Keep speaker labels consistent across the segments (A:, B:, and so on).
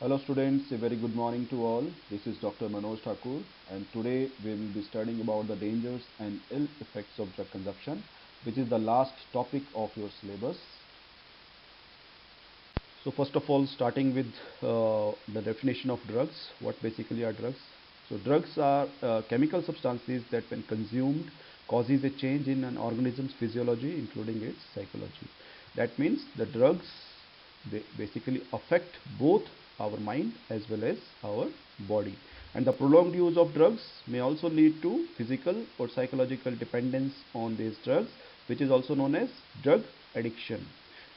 A: Hello students, a very good morning to all. This is Dr. Manoj Thakur and today we will be studying about the dangers and ill effects of drug consumption, which is the last topic of your syllabus. So first of all, starting with the definition of drugs, what basically are drugs? So drugs are chemical substances that when consumed causes a change in an organism's physiology including its psychology. That means the drugs, they basically affect both our mind as well as our body, and the prolonged use of drugs may also lead to physical or psychological dependence on these drugs, which is also known as drug addiction,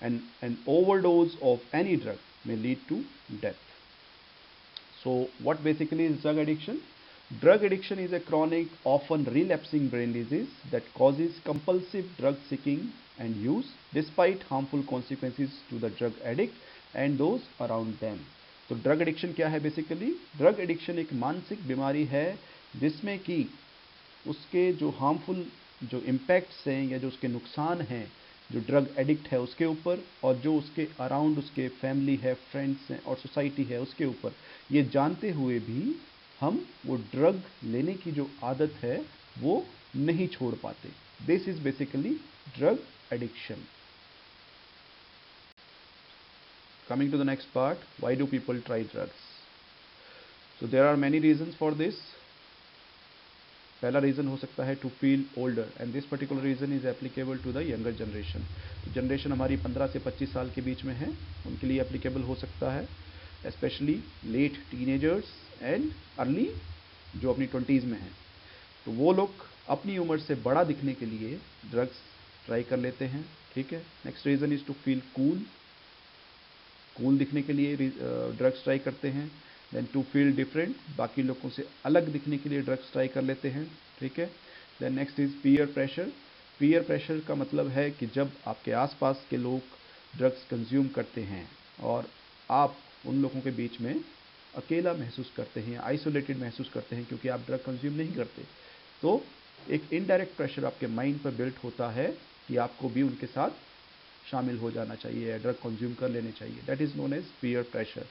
A: and an overdose of any drug may lead to death. So what basically is drug addiction? Drug addiction is a chronic, often relapsing brain disease that causes compulsive drug seeking and use despite harmful consequences to the drug addict and those around them. तो drug addiction क्या है? Basically drug addiction एक मानसिक बीमारी है जिसमें कि उसके जो हार्मफुल जो इम्पैक्ट्स हैं या जो उसके नुकसान हैं जो ड्रग एडिक्ट है उसके ऊपर, और जो उसके अराउंड उसके फैमिली है, फ्रेंड्स हैं और सोसाइटी है उसके ऊपर, ये जानते हुए भी हम वो ड्रग लेने की जो आदत है वो नहीं छोड़ पाते. This is basically drug addiction. Coming to the next part, why do people try drugs? So there are many reasons for this. पहला रीज़न हो सकता है to feel older, and this particular reason is applicable to the younger generation. Generation हमारी 15 से 25 साल के बीच में है, उनके लिए एप्लीकेबल हो सकता है, specially late teenagers and early जो अपनी 20s में हैं. तो वो लोग अपनी उम्र से बड़ा दिखने के लिए ड्रग्स ट्राई कर लेते हैं. ठीक है. Next reason is to feel cool दिखने के लिए ड्रग्स ट्राई करते हैं. देन टू फील डिफरेंट, बाकी लोगों से अलग दिखने के लिए ड्रग्स ट्राई कर लेते हैं. ठीक है. Then next is peer pressure. Peer pressure का मतलब है कि जब आपके आसपास के लोग ड्रग्स कंज्यूम करते हैं और आप उन लोगों के बीच में अकेला महसूस करते हैं, आइसोलेटेड महसूस करते हैं क्योंकि आप ड्रग कंज्यूम नहीं करते, तो एक इनडायरेक्ट प्रेशर आपके माइंड पर बिल्ट होता है कि आपको भी उनके साथ शामिल हो जाना चाहिए या ड्रग कंज्यूम कर लेने चाहिए. That is known as peer pressure.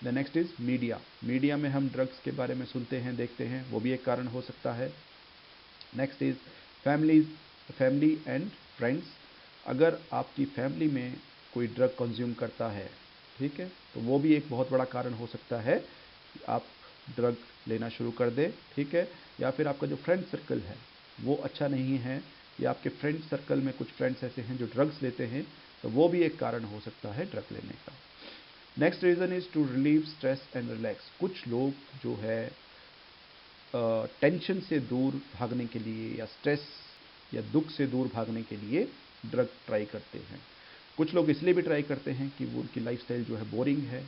A: The next is media. Media में हम ड्रग्स के बारे में सुनते हैं, देखते हैं, वो भी एक कारण हो सकता है. Next is family and friends. अगर आपकी फैमिली में कोई ड्रग कंज्यूम करता है, ठीक है, तो वो भी एक बहुत बड़ा कारण हो सकता है कि आप ड्रग लेना शुरू कर दें. ठीक है. या फिर आपका जो फ्रेंड सर्कल है वो अच्छा नहीं है, या आपके फ्रेंड सर्कल में कुछ फ्रेंड्स ऐसे हैं जो ड्रग्स लेते हैं, तो वो भी एक कारण हो सकता है ड्रग लेने का. Next reason is to relieve stress and relax. कुछ लोग जो है टेंशन से दूर भागने के लिए या स्ट्रेस या दुख से दूर भागने के लिए ड्रग ट्राई करते हैं. कुछ लोग इसलिए भी ट्राई करते हैं कि वो उनकी लाइफस्टाइल जो है बोरिंग है.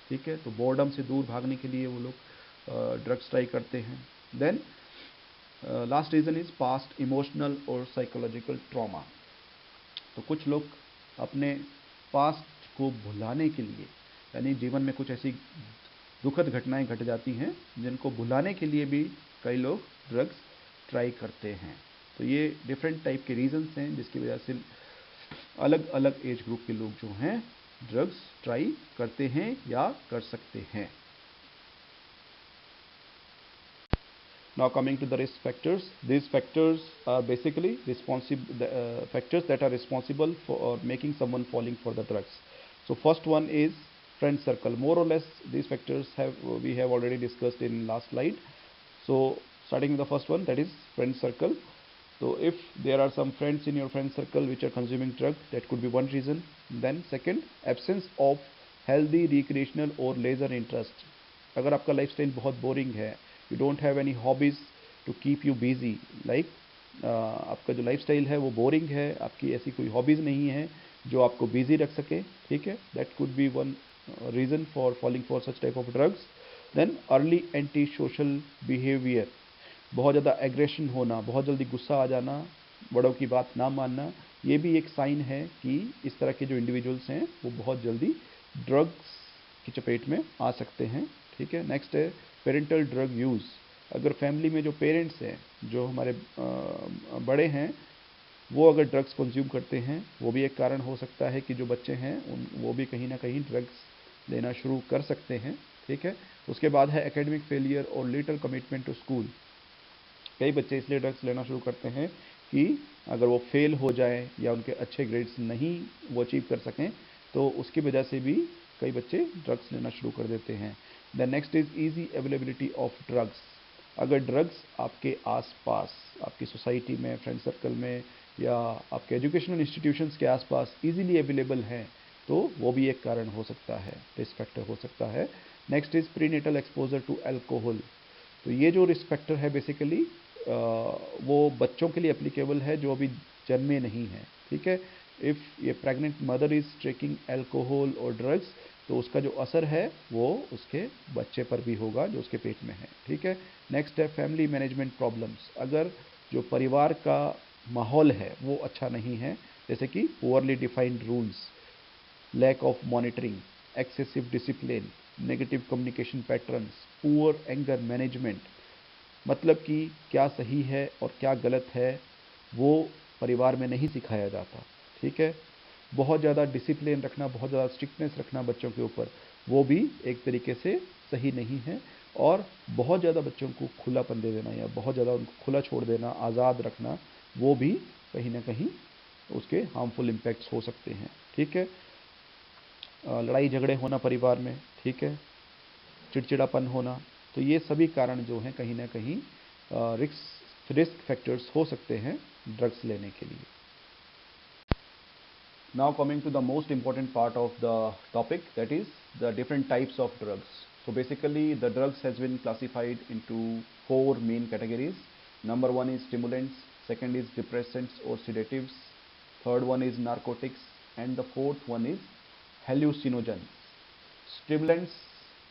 A: ठीक है. तो बोर्डम से दूर भागने के लिए वो लोग ड्रग्स ट्राई करते हैं. Then last reason is past emotional और साइकोलॉजिकल ट्रॉमा. तो कुछ लोग अपने पास्ट को भुलाने के लिए, यानी जीवन में कुछ ऐसी दुखद घटनाएं घट जाती हैं जिनको भुलाने के लिए भी कई लोग ड्रग्स ट्राई करते हैं. तो ये डिफरेंट टाइप के रीजंस हैं जिसकी वजह से अलग अलग एज ग्रुप के लोग जो हैं ड्रग्स ट्राई करते हैं या कर सकते हैं. Now coming to the risk factors, these factors are basically factors that are responsible for making someone falling for the drugs. So first one is friend circle. More or less these factors we have already discussed in last slide. So starting with the first one, that is friend circle. So if there are some friends in your friend circle which are consuming drugs, that could be one reason. Then second, absence of healthy recreational or leisure interest. अगर आपका lifestyle बहुत boring है, you don't have any hobbies to keep you busy, like आपका जो lifestyle है वो boring है, आपकी ऐसी कोई हॉबीज़ नहीं है जो आपको बिजी रख सके. ठीक है. That could be one reason for falling for such type of drugs. Then early anti social behaviour. बहुत ज़्यादा एग्रेशन होना, बहुत जल्दी गुस्सा आ जाना, बड़ों की बात ना मानना, ये भी एक साइन है कि इस तरह के जो इंडिविजुअल्स हैं वो बहुत जल्दी ड्रग्स की चपेट में आ सकते हैं. ठीक है. नेक्स्ट है पेरेंटल ड्रग यूज़. अगर फैमिली में जो पेरेंट्स हैं, जो हमारे बड़े हैं, वो अगर ड्रग्स कंज्यूम करते हैं, वो भी एक कारण हो सकता है कि जो बच्चे हैं वो भी कहीं ना कहीं ड्रग्स लेना शुरू कर सकते हैं, ठीक है। उसके बाद है एकेडमिक फेलियर और लिटिल कमिटमेंट टू स्कूल। कई बच्चे इसलिए ड्रग्स लेना शुरू करते हैं कि अगर वो फेल हो जाए या उनके अच्छे ग्रेड्स नहीं वो अचीव कर सकें, तो उसकी वजह से भी कई बच्चे ड्रग्स लेना शुरू कर देते हैं। The next is easy availability of drugs. अगर ड्रग्स आपके आसपास, आपकी सोसाइटी में, फ्रेंड सर्कल में या आपके एजुकेशनल इंस्टीट्यूशंस के आसपास इजीली अवेलेबल हैं, तो वो भी एक कारण हो सकता है, रिस्क फैक्टर हो सकता है। Next is prenatal exposure to alcohol. तो ये जो रिस्क फैक्टर है बेसिकली वो बच्चों के लिए एप्लीकेबल है जो अभी जन्मे नहीं हैं, ठीक है। इफ़ ये pregnant mother is taking alcohol और ड्रग्स, तो उसका जो असर है वो उसके बच्चे पर भी होगा जो उसके पेट में है, ठीक है। नेक्स्ट है फैमिली मैनेजमेंट प्रॉब्लम्स। अगर जो परिवार का माहौल है वो अच्छा नहीं है, जैसे कि poorly defined rules, lack of monitoring, excessive discipline, negative communication patterns, poor anger management, मतलब कि क्या सही है और क्या गलत है वो परिवार में नहीं सिखाया जाता, ठीक है। बहुत ज़्यादा डिसिप्लिन रखना, बहुत ज़्यादा स्ट्रिक्टनेस रखना बच्चों के ऊपर, वो भी एक तरीके से सही नहीं है। और बहुत ज़्यादा बच्चों को खुलापन दे देना या बहुत ज़्यादा उनको खुला छोड़ देना, आज़ाद रखना, वो भी कहीं ना कहीं उसके हार्मफुल इम्पैक्ट्स हो सकते हैं, ठीक है। लड़ाई झगड़े होना परिवार में, ठीक है, चिड़चिड़ापन होना, तो ये सभी कारण जो हैं कहीं ना कहीं रिस्क फैक्टर्स हो सकते हैं ड्रग्स लेने के लिए। Now coming to the most important part of the topic, that is the different types of drugs. So basically the drugs has been classified into four main categories. Number one is stimulants, second is depressants or sedatives, third one is narcotics, and the fourth one is hallucinogens. Stimulants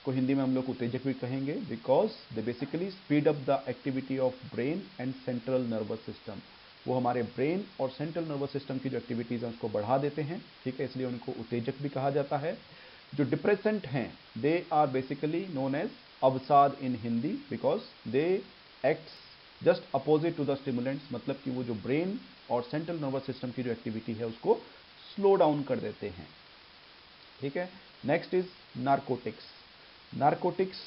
A: को हिंदी में हम लोग उत्तेजक भी कहेंगे because they basically speed up the activity of brain and central nervous system. वो हमारे brain और सेंट्रल नर्वस सिस्टम की जो एक्टिविटीज़ हैं उसको बढ़ा देते हैं, ठीक है, इसलिए उनको उत्तेजक भी कहा जाता है। जो डिप्रेसेंट हैं they are basically known as अवसाद in Hindi because they acts just opposite to the stimulants, मतलब कि वो जो ब्रेन और सेंट्रल नर्वस सिस्टम की जो एक्टिविटी है उसको स्लो डाउन कर देते हैं, ठीक है। Next is narcotics. Narcotics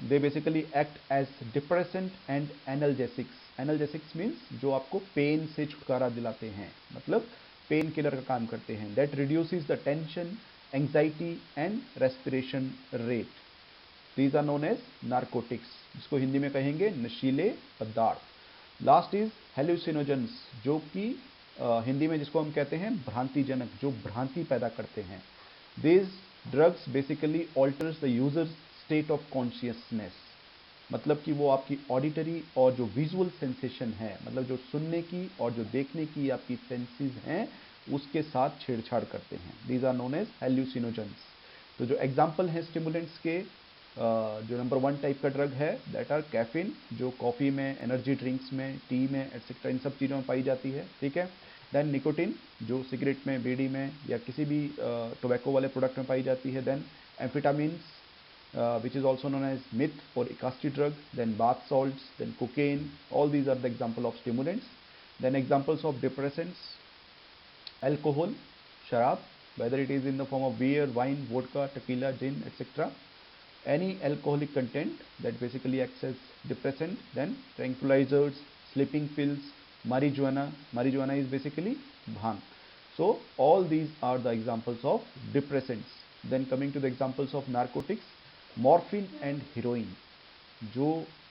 A: they basically act as depressant and analgesics. Analgesics means जो आपको पेन से छुटकारा दिलाते हैं, मतलब पेन किलर का काम करते हैं। That reduces the tension, anxiety and respiration rate. These are known as narcotics, जिसको हिंदी में कहेंगे नशीले पदार्थ। लास्ट इज हेल्यूसिनोजेंस, जो कि हिंदी में जिसको हम कहते हैं भ्रांतिजनक, जो भ्रांति पैदा करते हैं। These drugs basically alters the users state of consciousness, मतलब कि वो आपकी ऑडिटरी और जो विजुअल सेंसेशन है, मतलब जो सुनने की और जो देखने की आपकी सेंसेस हैं उसके साथ छेड़छाड़ करते हैं। These are known as hallucinogens. तो जो एग्जाम्पल हैं स्टिमुलेंट्स के, जो नंबर वन टाइप का ड्रग है दैट आर कैफीन, जो कॉफ़ी में, एनर्जी ड्रिंक्स में, टी में एटसेट्रा इन सब चीज़ों में पाई जाती है, ठीक है। देन निकोटिन, जो सिगरेट में, बीड़ी में या किसी भी टोबैको वाले प्रोडक्ट में पाई जाती है। Then amphetamines which is also known as meth or ecstasy drug, then bath salts, then cocaine, all these are the example of stimulants. Then examples of depressants, alcohol, sharab, whether it is in the form of beer, wine, vodka, tequila, gin, etc. Any alcoholic content that basically acts as depressant. Then tranquilizers, sleeping pills, marijuana. Marijuana is basically bhang. So all these are the examples of depressants. Then coming to the examples of narcotics, morphine and heroine, जो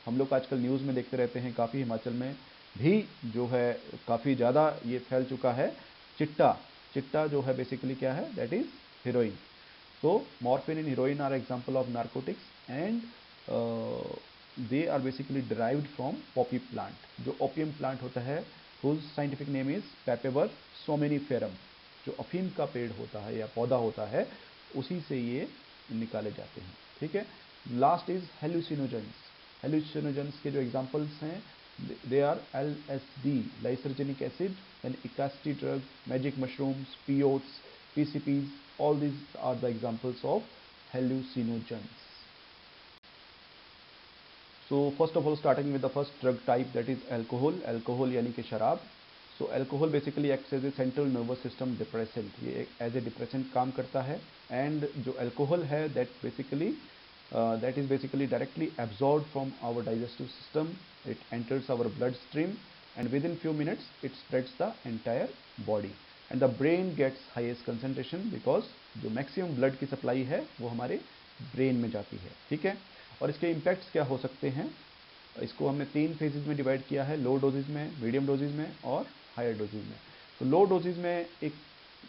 A: हम लोग आजकल news में देखते रहते हैं, काफ़ी हिमाचल में भी जो है काफ़ी ज़्यादा ये फैल चुका है। चिट्टा, चिट्टा जो है बेसिकली क्या है, दैट इज़ हीरोइन। तो morphine and heroin are example of narcotics and they are basically derived from poppy plant. जो ओपियम प्लांट होता है whose scientific name is papaver somniferum, जो अफीम का पेड़ होता है या पौधा होता है, उसी से ये निकाले जाते हैं, ठीक है। Last is हेल्यूसिनोजेंस। हेल्यूसिनोजेंस के जो एग्जांपल्स हैं they are LSD, lysergic acid, and ecstasy drug, magic mushrooms, peyotes, PCPs, all these are the examples of hallucinogens. So first of all starting with the first drug type, that is alcohol. Alcohol यानी कि शराब। So alcohol basically acts as a central nervous system depressant, ये as a depressant काम करता है। And जो alcohol है that is basically directly absorbed from our digestive system. It enters our bloodstream and within few minutes it spreads the entire body and the brain gets highest concentration because जो maximum blood की supply है वो हमारे brain में जाती है, ठीक है। और इसके इम्पैक्ट्स क्या हो सकते हैं, इसको हमने 3 फेजेज में डिवाइड किया है, लो डोजेज में, मीडियम डोजेज में और हायर डोजेज में। तो लो डोजेज में एक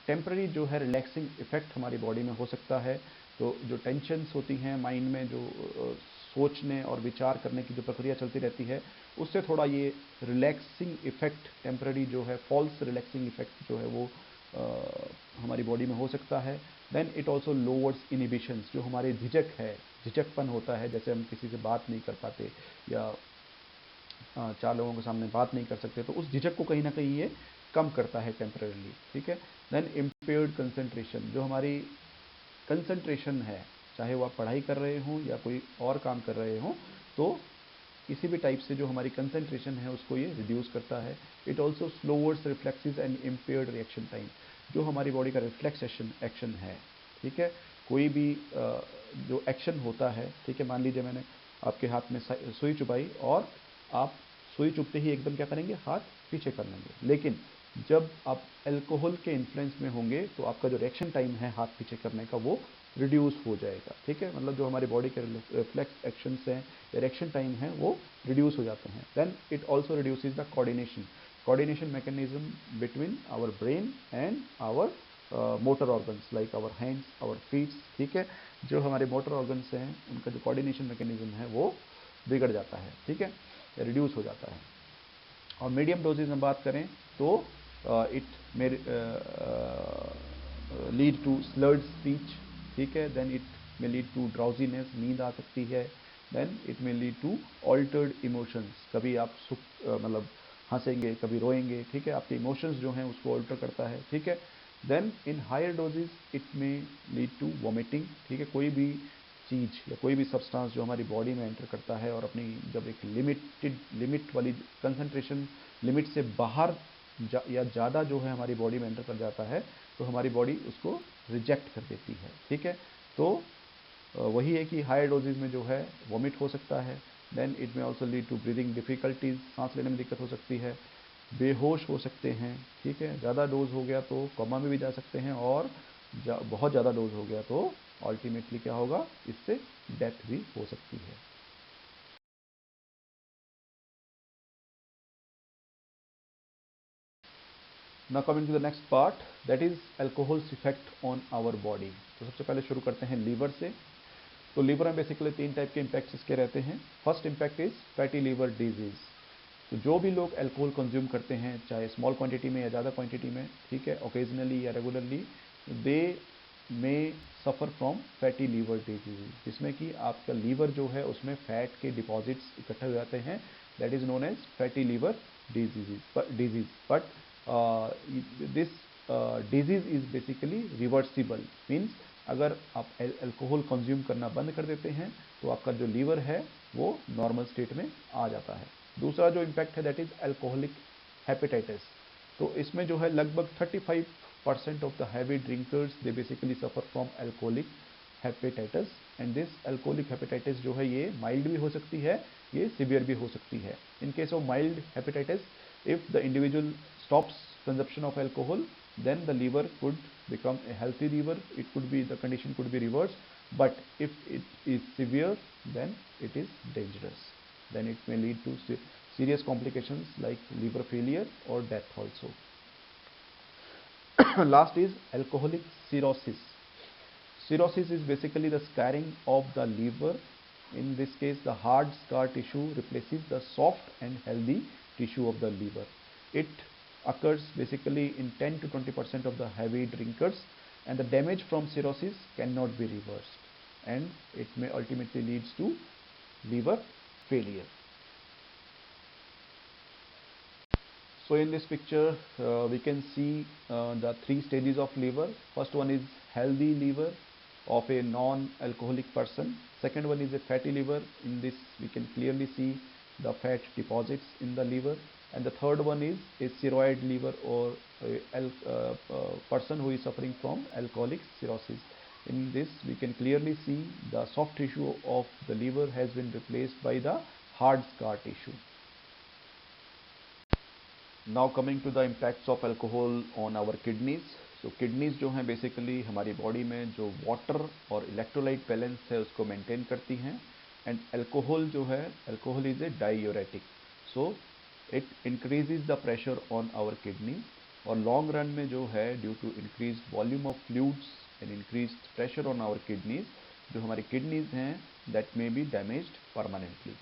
A: टेम्पररी जो है रिलैक्सिंग इफेक्ट हमारी बॉडी में हो सकता है। तो जो टेंशन्स होती हैं माइंड में, जो सोचने और विचार करने की जो प्रक्रिया चलती रहती है, उससे थोड़ा ये रिलैक्सिंग इफेक्ट टेम्पररी जो है, फॉल्स रिलैक्सिंग इफेक्ट जो है वो हमारी बॉडी में हो सकता है। Then it also lowers inhibitions, जो हमारे झिझक है, झिझकपन होता है, जैसे हम किसी से बात नहीं कर पाते या 4 लोगों के सामने बात नहीं कर सकते, तो उस झिझक को कहीं ना कहीं ये कम करता है टेम्पररीली, ठीक है। देन इम्पेयर्ड कंसंट्रेशन, जो हमारी कंसंट्रेशन है, चाहे वो आप पढ़ाई कर रहे हों या कोई और काम कर रहे हों, तो किसी भी टाइप से जो हमारी कंसंट्रेशन है उसको ये रिड्यूस करता है। It also slowers reflexes and impaired reaction time, जो हमारी बॉडी का रिफ्लेक्स एक्शन है, ठीक है। कोई भी जो एक्शन होता है, ठीक है, मान लीजिए मैंने आपके हाथ में सुई चुभाई और आप सुई चुभते ही एकदम क्या करेंगे, हाथ पीछे कर लेंगे, लेकिन जब आप अल्कोहल के इन्फ्लुएंस में होंगे तो आपका जो रिएक्शन टाइम है हाथ पीछे करने का वो रिड्यूस हो जाएगा, ठीक है। मतलब जो हमारी बॉडी के रिफ्लेक्स एक्शंस हैं या रिएक्शन टाइम है वो रिड्यूस हो जाते हैं। Then it also reduces the coordination mechanism between our brain and our motor organs like our hands, our feets, ठीक है। जो हमारे मोटर ऑर्गन्स हैं उनका जो कोऑर्डिनेशन मैकेनिज्म है वो बिगड़ जाता है, ठीक है, रिड्यूस हो जाता है। और मीडियम डोजेज में बात करें तो it may lead to slurred speech, ठीक है। Then it may lead to drowsiness, नींद आ सकती है। Then it may lead to altered emotions, कभी आप सुख मतलब हंसेंगे, कभी रोएंगे, ठीक है, आपके इमोशंस जो हैं उसको ऑल्टर करता है, ठीक है। Then in higher dosages it may lead to vomiting, ठीक है। कोई भी चीज़ या कोई भी सब्सटेंस जो हमारी बॉडी में एंटर करता है और अपनी जब एक लिमिट वाली कंसंट्रेशन लिमिट से बाहर या ज़्यादा जो है हमारी बॉडी में एंटर कर जाता है तो हमारी बॉडी उसको रिजेक्ट कर देती है, ठीक है। तो वही है कि हायर डोजेज में जो है वॉमिट हो सकता है। Then it may also lead to breathing difficulties, सांस लेने में दिक्कत हो सकती है, बेहोश हो सकते हैं, ठीक है। ज़्यादा डोज हो गया तो कोमा में भी जा सकते हैं और बहुत ज़्यादा डोज हो गया तो अल्टीमेटली क्या होगा, इससे डेथ भी हो सकती है। Now coming to the next part, that is alcohol's effect on our body. तो सबसे पहले शुरू करते हैं लीवर से। तो लीवर में बेसिकली 3 टाइप के इम्पैक्ट्स इसके रहते हैं। First impact is fatty liver disease. तो जो भी लोग अल्कोहल कंज्यूम करते हैं, चाहे स्मॉल क्वांटिटी में या ज़्यादा क्वांटिटी में, ठीक है, ओकेजनली या regularly, they may suffer from fatty liver disease, जिसमें कि आपका लीवर जो है उसमें फैट के डिपॉजिट्स इकट्ठे हो जाते हैं, that is known as fatty liver disease. But this disease is basically reversible, means अगर आप अल्कोहल कंज्यूम करना बंद कर देते हैं तो आपका जो लीवर है वो नॉर्मल स्टेट में आ जाता है। दूसरा जो इम्पैक्ट है दैट इज़ अल्कोहलिक हेपेटाइटिस। तो इसमें जो है लगभग 35% of the heavy drinkers they basically suffer from alcoholic hepatitis. And this alcoholic hepatitis जो है ये माइल्ड भी हो सकती है, ये सिवियर भी हो सकती है। In case of mild hepatitis, if the individual stops consumption of alcohol, then the liver could become a healthy liver, it could be, the condition could be reversed. But if it is severe, then it is dangerous, then it may lead to serious complications like liver failure or death also. Last is alcoholic cirrhosis. Cirrhosis is basically the scarring of the liver. In this case, the hard scar tissue replaces the soft and healthy tissue of the liver. It occurs basically in 10 to 20% of the heavy drinkers, and the damage from cirrhosis cannot be reversed, and it may ultimately leads to liver failure. So in this picture we can see the 3 stages of liver. First one is healthy liver of a non-alcoholic person. Second one is a fatty liver. In this we can clearly see the fat deposits in the liver, and the third one is a cirrhoid liver, or a person who is suffering from alcoholic cirrhosis. In this we can clearly see the soft tissue of the liver has been replaced by the hard scar tissue. Now coming to the impacts of alcohol on our kidneys. So kidneys जो हैं basically हमारी body में जो water और electrolyte balance है उसको maintain करती हैं, एंड अल्कोहल जो है, alcohol is a diuretic, so it increases the pressure on our kidney, और लॉन्ग रन में जो है due to increase volume of fluids and increase pressure on our kidneys, जो हमारी किडनीज हैं that may be damaged permanently.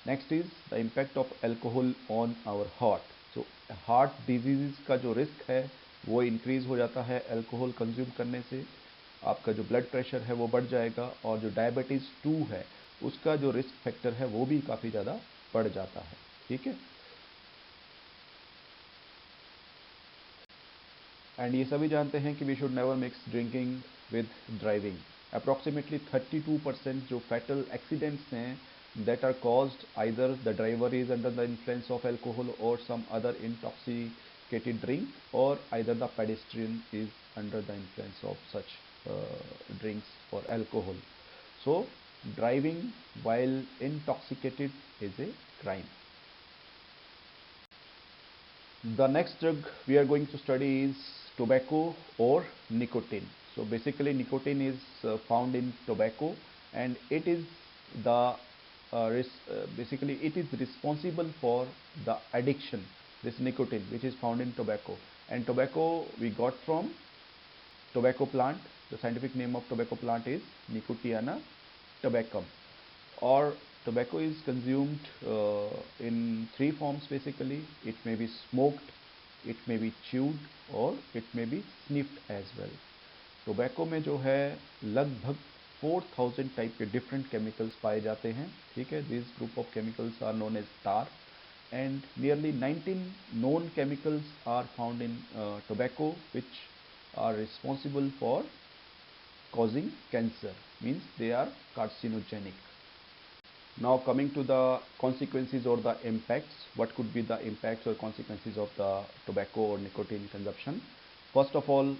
A: Next is the impact of alcohol on our heart. So heart disease का जो risk है वो increase हो जाता है अल्कोहल कंज्यूम करने से. आपका जो ब्लड प्रेशर है वो बढ़ जाएगा, और जो डायबिटीज़ 2 है उसका जो रिस्क फैक्टर है वो भी काफ़ी ज़्यादा बढ़ जाता है. ठीक है, एंड ये सभी जानते हैं कि we should never mix drinking with driving. Approximately 32% जो फैटल एक्सीडेंट्स हैं that are caused either the driver is under the influence of alcohol or some other intoxicated drink, or either the pedestrian is under the influence of such drinks or alcohol. So driving while intoxicated is a crime. The next drug we are going to study is tobacco or nicotine. So basically nicotine is found in tobacco, and it is the basically it is responsible for the addiction, this nicotine which is found in tobacco. And tobacco we got from tobacco plant. The scientific name of tobacco plant is Nicotiana tabacum. Or tobacco is consumed in 3 forms basically. It may be smoked, it may be chewed, or it may be sniffed as well. Tobacco में जो है लगभग 4000 type के different chemicals पाए जाते हैं. ठीक है, this group of chemicals are known as tar, and nearly 19 known chemicals are found in tobacco which are responsible for causing cancer, means they are carcinogenic. Now coming to the consequences or the impacts, what could be the impacts or consequences of the tobacco or nicotine consumption? First of all,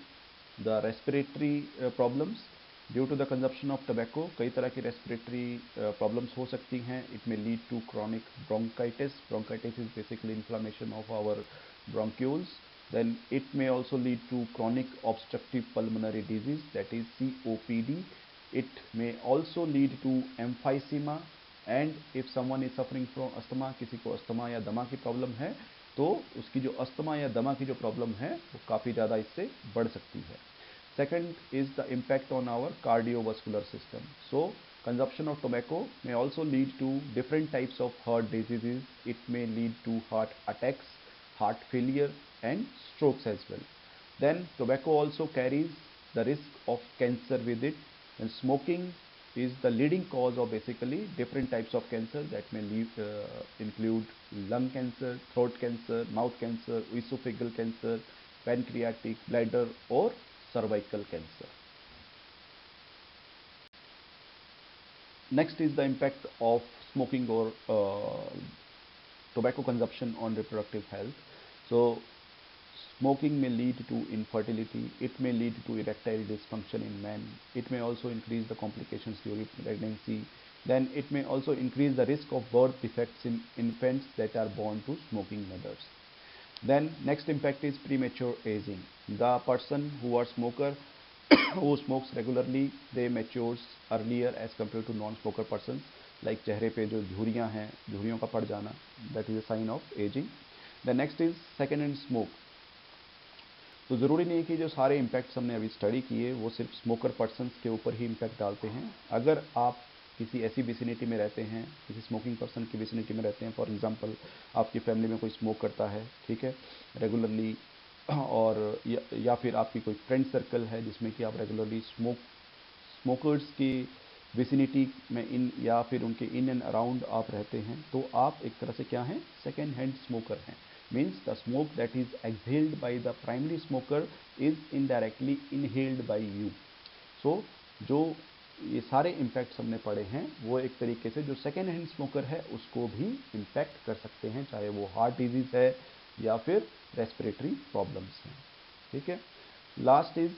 A: the respiratory problems. Due to the consumption of tobacco कई तरह की respiratory problems हो सकती हैं. It may lead to chronic bronchitis. Bronchitis is basically inflammation of our bronchioles. Then it may also lead to chronic obstructive pulmonary disease, that is COPD. It may also lead to emphysema, and if someone is suffering from asthma, किसी को asthma या दमा की problem है तो उसकी जो asthma या दमा की जो प्रॉब्लम है वो काफ़ी ज़्यादा इससे बढ़ सकती है. Second is the impact on our cardiovascular system. So consumption of tobacco may also lead to different types of heart diseases. It may lead to heart attacks, heart failure, and strokes as well. Then tobacco also carries the risk of cancer with it, and smoking is the leading cause of basically different types of cancer that may include lung cancer, throat cancer, mouth cancer, esophageal cancer, pancreatic, bladder, or cervical cancer. Next is the impact of smoking or tobacco consumption on reproductive health. So smoking may lead to infertility. It may lead to erectile dysfunction in men. It may also increase the complications during pregnancy. Then it may also increase the risk of birth defects in infants that are born to smoking mothers. Then next impact is premature aging. The person who are smoker who smokes regularly, they matures earlier as compared to non-smoker persons. Like चेहरे पे जो झुर्रियाँ हैं, झुर्रियों का पड़ जाना, that is a sign of aging. The next is second hand smoke. तो ज़रूरी नहीं है कि जो सारे इम्पैक्ट्स हमने अभी स्टडी किए वो सिर्फ स्मोकर पर्सनस के ऊपर ही इम्पैक्ट डालते हैं. अगर आप किसी ऐसी विसिनिटी में रहते हैं, किसी स्मोकिंग पर्सन की विसिनिटी में रहते हैं, फॉर एग्जांपल आपकी फैमिली में कोई स्मोक करता है, ठीक है, रेगुलरली, और या फिर आपकी कोई फ्रेंड सर्कल है जिसमें कि आप रेगुलरली स्मोकर्स की विसिनिटी में इन या फिर उनके इन एंड अराउंड आप रहते हैं, तो आप एक तरह से क्या हैं, सेकेंड हैंड स्मोकर हैं. Means the smoke that is exhaled by the primary smoker is indirectly inhaled by you. So जो ये सारे इम्पैक्ट्स हमने पढ़े हैं, वो एक तरीके से जो सेकेंड हैंड स्मोकर है उसको भी इम्पैक्ट कर सकते हैं, चाहे वो हार्ट डिजीज़ है या फिर रेस्पिरेटरी प्रॉब्लम्स हैं। ठीक है। Last is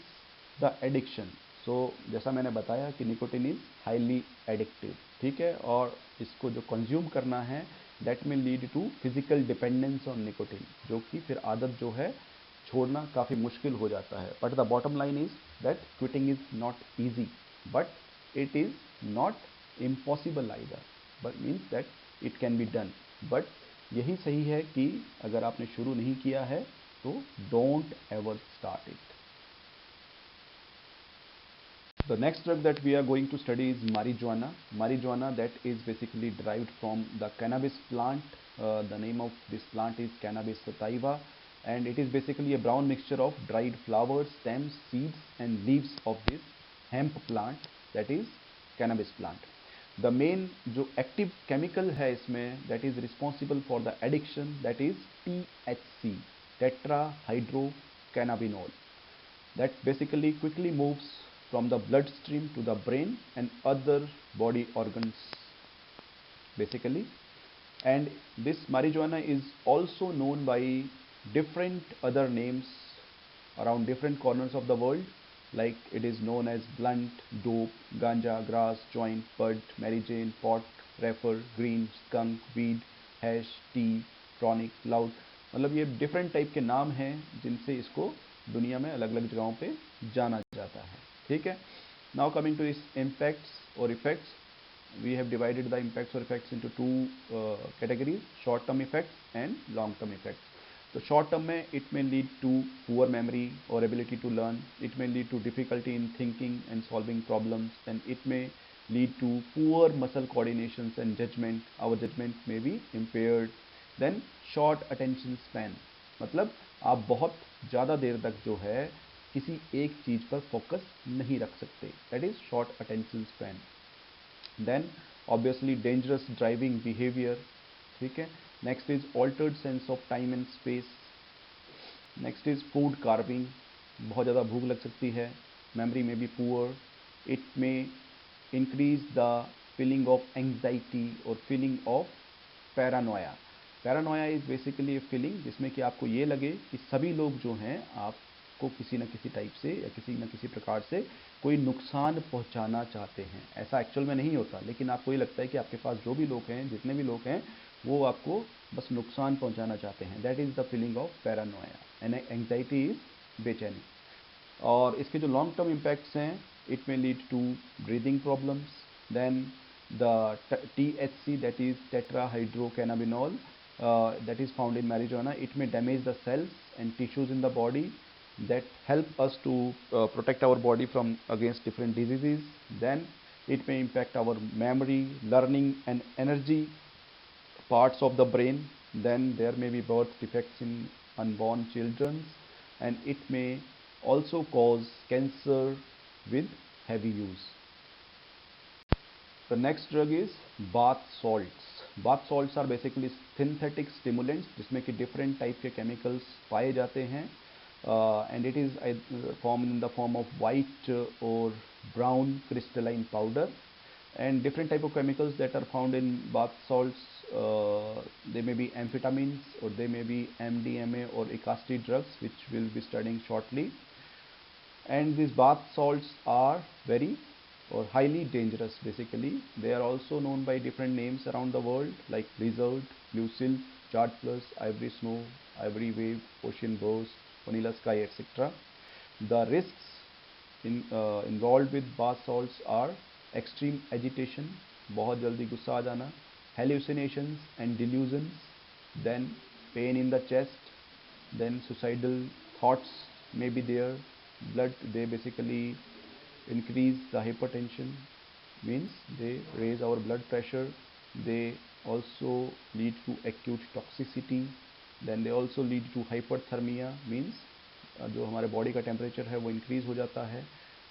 A: the addiction. So जैसा मैंने बताया कि निकोटिन इज हाईली एडिक्टिव। ठीक है, और इसको जो कंज्यूम करना है that may lead to physical dependence on nicotine, जो कि फिर आदत जो है छोड़ना काफ़ी मुश्किल हो जाता है। But the bottom line is that quitting is not easy, but it is not impossible either, but means that it can be done. But यही सही है कि अगर आपने शुरू नहीं किया है तो don't ever start it. The next drug that we are going to study is marijuana. Marijuana, that is basically derived from the cannabis plant. The name of this plant is Cannabis sativa, and it is basically a brown mixture of dried flowers, stems, seeds and leaves of this hemp plant, that is cannabis plant. The main जो active chemical है इसमें that is responsible for the addiction, that is THC, tetrahydrocannabinol, that basically quickly moves from the bloodstream to the brain and other body organs basically. And this marijuana is also known by different other names around different corners of the world, like it is known as blunt, dope, ganja, grass, joint, bud, Mary Jane, pot, reefer, green, skunk, weed, hash, tea, chronic, loud, मतलब ये different type के नाम हैं जिनसे इसको दुनिया में अलग अलग जगहों पे जाना जाता है। ठीक है। नाउ कमिंग टू इस इम्पैक्ट्स और effects, we have divided the impacts or effects into two categories, short term effects and long term effects. So short term में it may lead to poor memory or ability to learn, it may lead to difficulty in thinking and solving problems, and it may lead to poor muscle coordinations and judgment, our judgment may be impaired. Then short attention span, मतलब आप बहुत ज़्यादा देर तक जो है किसी एक चीज़ पर फोकस नहीं रख सकते, that is short attention span. Then obviously dangerous driving behavior. ठीक है। Next is altered sense of time and space. Next is food carving, बहुत ज़्यादा भूख लग सकती है. Memory may be poor. It may increase the feeling of anxiety or feeling of paranoia. Paranoia is basically a feeling जिसमें कि आपको ये लगे कि सभी लोग जो हैं आपको किसी न किसी टाइप से या किसी न किसी प्रकार से कोई नुकसान पहुंचाना चाहते हैं। ऐसा एक्चुअल में नहीं होता, लेकिन आपको ये लगता है कि आपके पास जो भी लोग हैं, जितने भी लोग हैं, वो आपको बस नुकसान पहुंचाना चाहते हैं। That is the feeling of paranoia and anxiety is बेचैनी। और इसके जो लॉन्ग टर्म इम्पैक्ट्स हैं, it may lead to breathing problems, then the THC, that is tetrahydrocannabinol, that is found in marijuana, it may damage the cells and tissues in the body that help us to protect our body from against different diseases. Then it may impact our memory, learning and energy parts of the brain. Then there may be birth defects in unborn children, and it may also cause cancer with heavy use. The next drug is bath salts. Bath salts are basically synthetic stimulants जिसमें कि different type के chemicals पाए जाते हैं, and it is formed in the form of white or brown crystalline powder. And different type of chemicals that are found in bath salts, they may be amphetamines or they may be MDMA or ecstasy drugs, which we'll be studying shortly. And these bath salts are very or highly dangerous. Basically they are also known by different names around the world, like blizzard, blue silk, chart plus, ivory snow, ivory wave, ocean bose, vanilla sky, etc. The risks involved with bath salts are extreme agitation, बहुत जल्दी गुस्सा आ जाना, hallucinations and delusions, then pain in the chest, then suicidal thoughts may be there. Blood, they basically increase the hypertension, means they raise our blood pressure. They also lead to acute toxicity. Then they also lead to hyperthermia, means जो हमारे body का temperature है वो increase हो जाता है.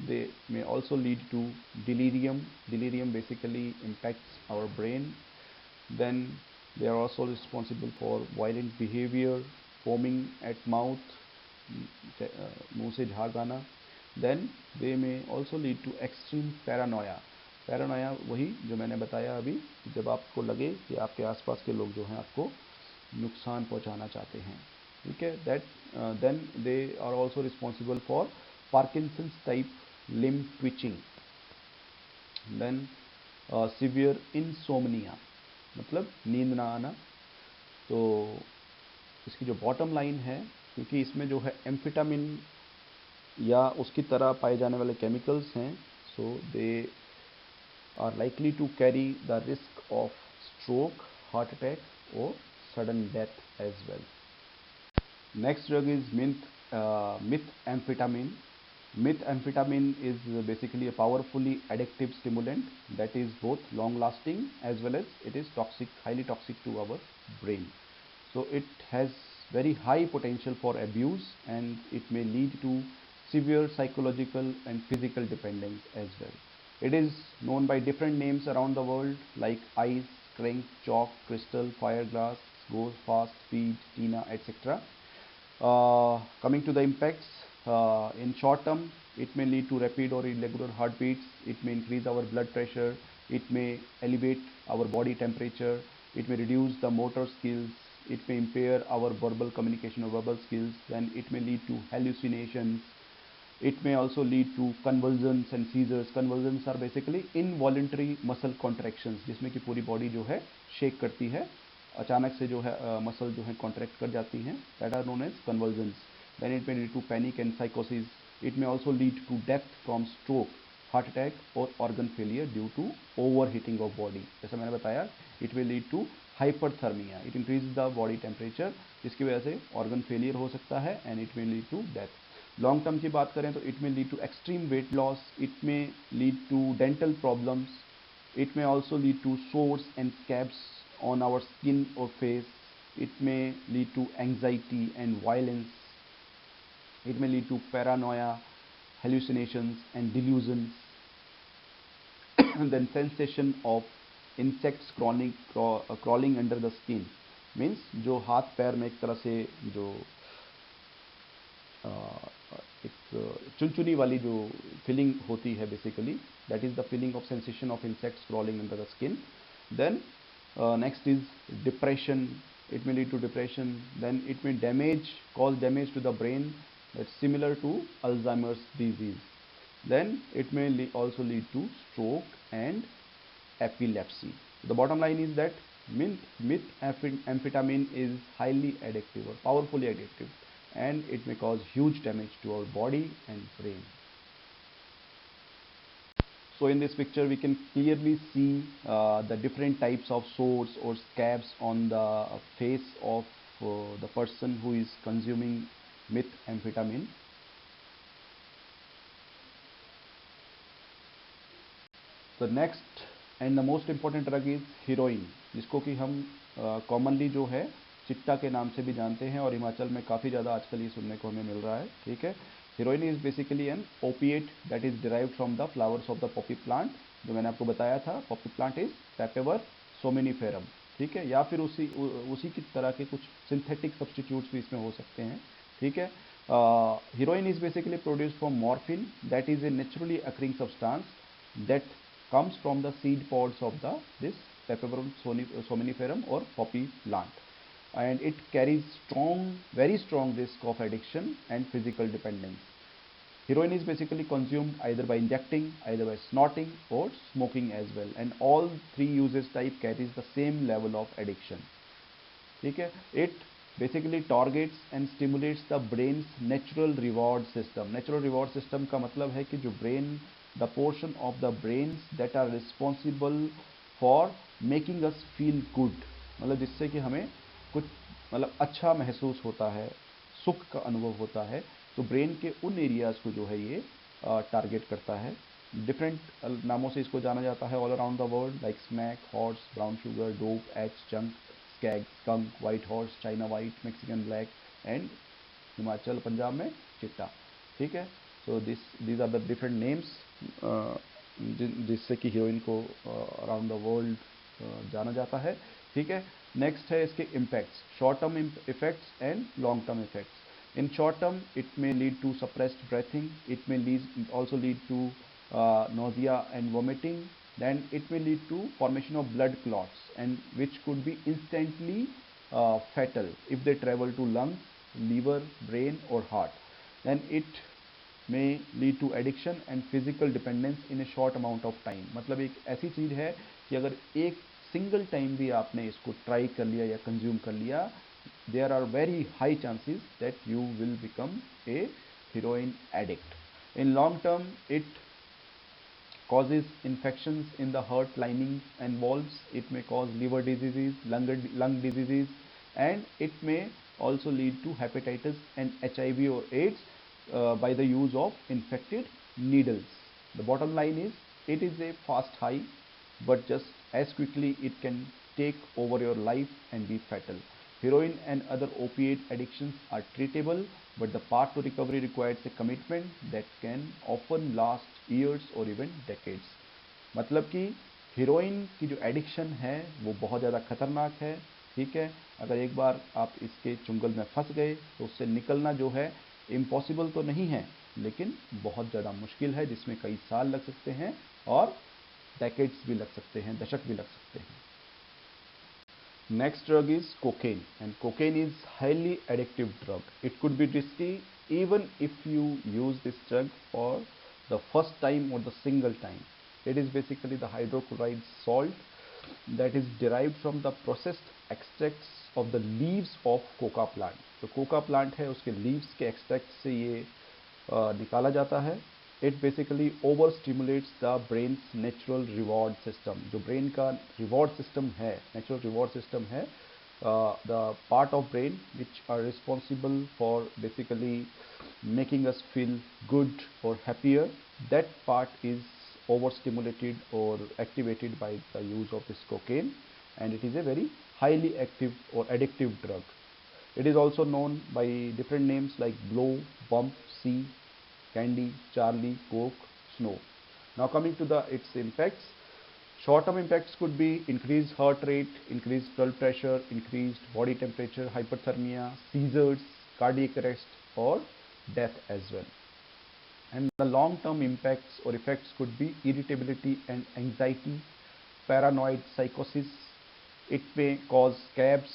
A: They may also lead to delirium. Delirium basically impacts our brain. Then they are also responsible for violent behavior, foaming at mouth, मुंह से झाग आना. Then they may also lead to extreme paranoia. Paranoia वही जो मैंने बताया अभी, जब आपको लगे कि आपके आसपास के लोग जो हैं आपको नुकसान पहुंचाना चाहते हैं, ठीक है। That then they are also responsible for Parkinson's type limb twitching. Then severe insomnia, मतलब नींद ना आना। तो इसकी जो बॉटम लाइन है, क्योंकि इसमें जो है एम्फेटामिन या उसकी तरह पाए जाने वाले केमिकल्स हैं, so they are likely to carry the risk of stroke, heart attack और sudden death as well. Next drug is methamphetamine. Methamphetamine is basically a powerfully addictive stimulant that is both long lasting as well as it is toxic, highly toxic to our brain. So it has very high potential for abuse and it may lead to severe psychological and physical dependence as well. It is known by different names around the world like ice, crank, chalk, crystal, fireglass, go fast, speed, tina, etc. Coming to the impacts, in short term, it may lead to rapid or irregular heartbeats, it may increase our blood pressure, it may elevate our body temperature, it may reduce the motor skills, it may impair our verbal communication or verbal skills, then it may lead to hallucinations, it may also lead to convulsions and seizures. Convulsions are basically involuntary muscle contractions, जिसमें कि पूरी body जो है shake करती है, अचानक से जो है मसल जो है कॉन्ट्रैक्ट कर जाती हैं, that are known as convergence. Then it may lead to panic and साइकोसिस, it may also lead to death from stroke, heart attack और organ failure due to over heating of body. जैसा मैंने बताया, it will lead to hyperthermia, it increase the body temperature, जिसकी वजह से organ failure हो सकता है and it may lead to death. Long term की बात करें तो it may lead to extreme weight loss, it may lead to dental problems, it may also lead to sores and scabs on our skin or face, it may lead to anxiety and violence, it may lead to paranoia, hallucinations and delusions. Then sensation of insects crawling under the skin means जो हाथ पैर में एक तरह से जो एक चुनचुनी वाली जो फीलिंग होती है, basically that is the feeling of sensation of insects crawling under the skin. Then next is depression, it may lead to depression, then it may cause damage to the brain, that's similar to Alzheimer's disease, then it may also lead to stroke and epilepsy. The bottom line is that methamphetamine is highly addictive or powerfully addictive and it may cause huge damage to our body and brain. So in this picture we can clearly see the different types of sores or scabs on the face of the person who is consuming methamphetamine. The next and the most important drug is heroin, जिसको कि हम commonly जो है चिट्टा के नाम से भी जानते हैं और हिमाचल में काफ़ी ज़्यादा आजकल ये सुनने को हमें मिल रहा है, ठीक है। Heroin is basically an opiate that is derived from the flowers of the poppy plant, जो मैंने आपको बताया था, poppy plant is papaver somniferum, ठीक है। या फिर उसी की तरह के कुछ सिंथेटिक सब्सटीट्यूट्स भी इसमें हो सकते हैं, ठीक है। Heroine is basically produce from morphine that is a naturally occurring substance that comes from the seed pods of this Papaver somniferum or poppy plant, and it carries very strong risk of addiction and physical dependence. Heroin is basically consumed either by injecting, either by snorting or smoking as well, and all three uses type carries the same level of addiction, ठीक है। It basically targets and stimulates the brain's natural reward system. Natural reward system का मतलब है कि जो brain, the portion of the brains that are responsible for making us feel good, मतलब जिससे कि हमें कुछ मतलब अच्छा महसूस होता है, सुख का अनुभव होता है, तो ब्रेन के उन एरियाज़ को जो है ये टारगेट करता है। डिफरेंट नामों से इसको जाना जाता है all around the world, like smack, horse, brown sugar, dope, H, chunk, skag, skunk, white horse, China white, Mexican black and Himachal Punjab में चिट्टा, ठीक है। So these are the different names जिससे कि हीरोइन को अराउंड द वर्ल्ड जाना जाता है, ठीक है। नेक्स्ट है इसके impacts, short term effects and long term effects. In short term, it may lead to suppressed breathing, it may also lead to nausea and vomiting, then it may lead to formation of blood clots, and which could be instantly fatal if they travel to lungs, liver, brain or heart. Then it may lead to addiction and physical dependence in a short amount of time. मतलब एक ऐसी चीज़ है कि अगर एक single time भी आपने इसको ट्राई कर लिया या कंज्यूम कर लिया, there are very high chances that you will become a heroin addict. In long term, it causes infections in the heart lining and valves. It may cause liver diseases, lung diseases, and it may also lead to hepatitis and HIV or AIDS by the use of infected needles. The bottom line is, it is a fast high, but just as quickly it can take over your life and be fatal. Heroin and other opiate addictions are treatable, but the path to recovery requires a commitment that can often last years or even decades. मतलब कि heroine की जो addiction है वो बहुत ज़्यादा खतरनाक है, ठीक है। अगर एक बार आप इसके चुंगल में फंस गए तो उससे निकलना जो है इम्पॉसिबल तो नहीं है, लेकिन बहुत ज़्यादा मुश्किल है, जिसमें कई साल लग सकते हैं और डेकेड्स भी लग सकते हैं, दशक भी लग सकते हैं. Next drug is cocaine, and cocaine is highly addictive drug. It could be risky even if you use this drug for the first time or the single time. It is basically the hydrochloride salt that is derived from the processed extracts of the leaves of coca plant. तो coca plant है, उसके leaves के extract से ये निकाला जाता है. It basically overstimulates the brain's natural reward system. जो brain का reward system है, natural reward system है, the part of brain which are responsible for basically making us feel good or happier, that part is overstimulated or activated by the use of this cocaine, and it is a very highly active or addictive drug. It is also known by different names like blow, bump, see, candy, Charlie, Coke, snow. Now coming to its impacts, short-term impacts could be increased heart rate, increased blood pressure, increased body temperature, hyperthermia, seizures, cardiac arrest, or death as well. And the long-term impacts or effects could be irritability and anxiety, paranoid psychosis. It may cause scabs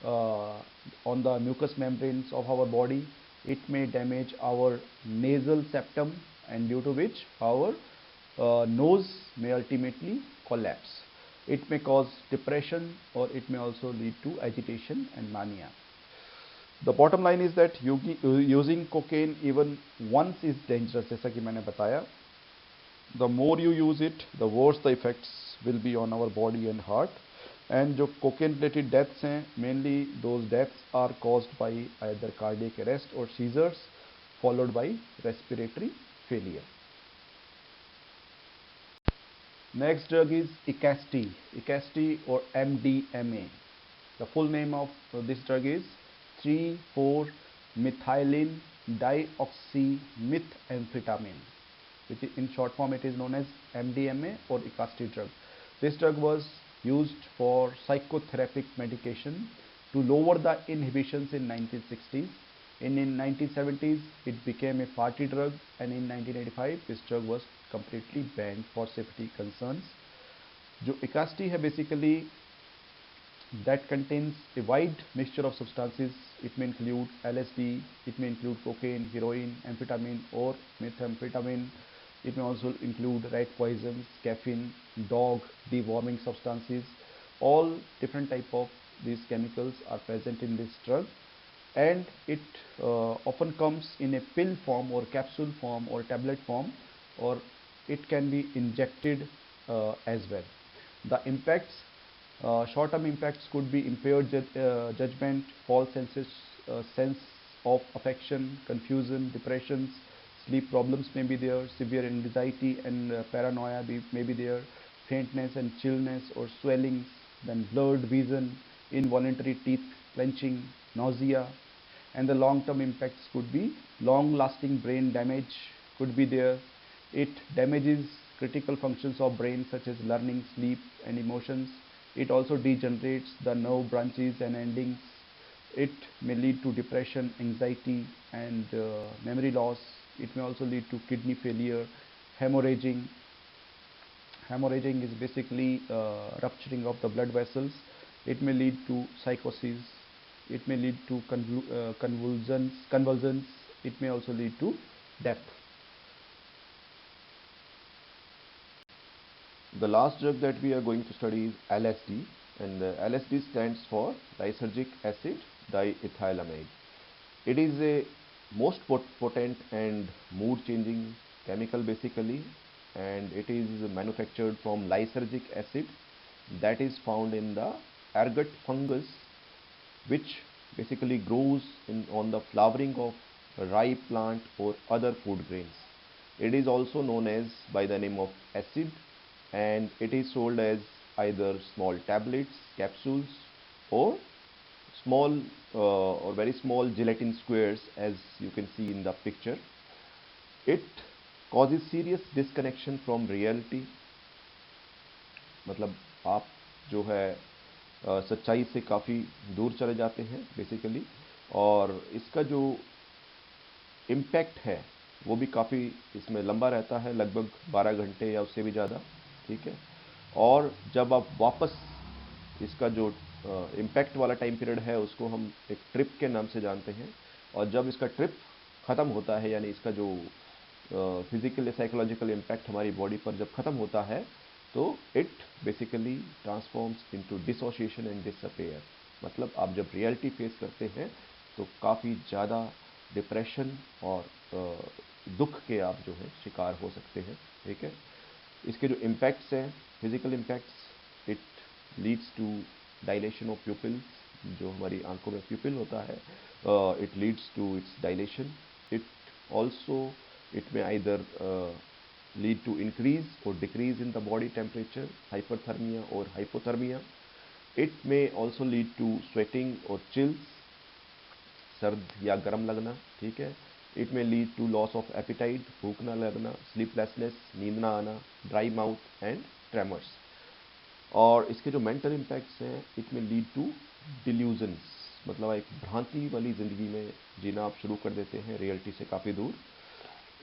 A: on the mucous membranes of our body. It may damage our nasal septum, and due to which our nose may ultimately collapse. It may cause depression, or it may also lead to agitation and mania. The bottom line is that using cocaine even once is dangerous, जैसा कि मैंने बताया. The more you use it, the worse the effects will be on our body and heart. And जो cocaine related deaths हैं, mainly those deaths are caused by either cardiac arrest or seizures, followed by respiratory failure. Next drug is Ecasty, or MDMA. The full name of this drug is 3,4-methylene dioxymethamphetamine, which in short form it is known as MDMA or Ecasty drug. This drug was used for psychotherapeutic medication to lower the inhibitions in 1960s. In 1970s, it became a party drug, and in 1985, this drug was completely banned for safety concerns. जो Ecasty है, basically that contains a wide mixture of substances. It may include LSD, it may include cocaine, heroin, amphetamine or methamphetamine. It may also include rat poisons, caffeine, dog deworming substances. All different type of these chemicals are present in this drug, and it often comes in a pill form or capsule form or tablet form, or it can be injected as well. The impacts, short-term impacts could be impaired judgment, false sense of affection, confusion, depressions, sleep problems may be there, severe anxiety and paranoia may be there, faintness and chillness or swellings, then blurred vision, involuntary teeth clenching, nausea, and the long-term impacts could be long-lasting brain damage could be there. It damages critical functions of brain such as learning, sleep, and emotions. It also degenerates the nerve branches and endings. It may lead to depression, anxiety, and memory loss. It may also lead to kidney failure, hemorrhaging. Hemorrhaging is basically rupturing of the blood vessels. It may lead to psychosis. It may lead to convulsions. It may also lead to death.
B: The last drug that we are going to study is LSD, and LSD stands for lysergic acid diethylamide. It is a most potent and mood changing chemical basically, and it is manufactured from lysergic acid that is found in the ergot fungus, which basically grows on the flowering of rye plant or other food grains. It is also known as by the name of acid, and it is sold as either small tablets, capsules, or small or very small gelatin squares, as you can see in the picture. It causes serious disconnection from reality. मतलब आप जो है सच्चाई से काफ़ी दूर चले जाते हैं बेसिकली, और इसका जो इम्पैक्ट है वो भी काफ़ी इसमें लंबा रहता है, लगभग 12 घंटे या उससे भी ज़्यादा, ठीक है। और जब आप वापस इसका जो इम्पैक्ट वाला टाइम पीरियड है उसको हम एक ट्रिप के नाम से जानते हैं, और जब इसका ट्रिप ख़त्म होता है, यानी इसका जो फिजिकल या साइकोलॉजिकल इम्पैक्ट हमारी बॉडी पर जब ख़त्म होता है, तो it basically transforms into dissociation and disappear. मतलब आप जब रियलिटी फेस करते हैं तो काफ़ी ज़्यादा डिप्रेशन और दुख के आप जो है शिकार हो सकते हैं, ठीक है। इसके जो इम्पैक्ट्स हैं, physical impacts, it leads to dilation of pupils, जो हमारी आंखों में प्यूपिल होता है, it leads to its dilation. It also it may either lead to increase or decrease in the body temperature, hyperthermia or hypothermia. It may also lead to sweating or chills, सर्द या गर्म लगना, ठीक है। It may lead to loss of appetite, भूख ना लगना, sleeplessness, नींद ना आना, dry mouth and tremors. और इसके जो मेंटल इम्पैक्ट्स हैं, it may lead to delusions, मतलब एक भ्रांति वाली ज़िंदगी में जीना आप शुरू कर देते हैं, रियलिटी से काफ़ी दूर।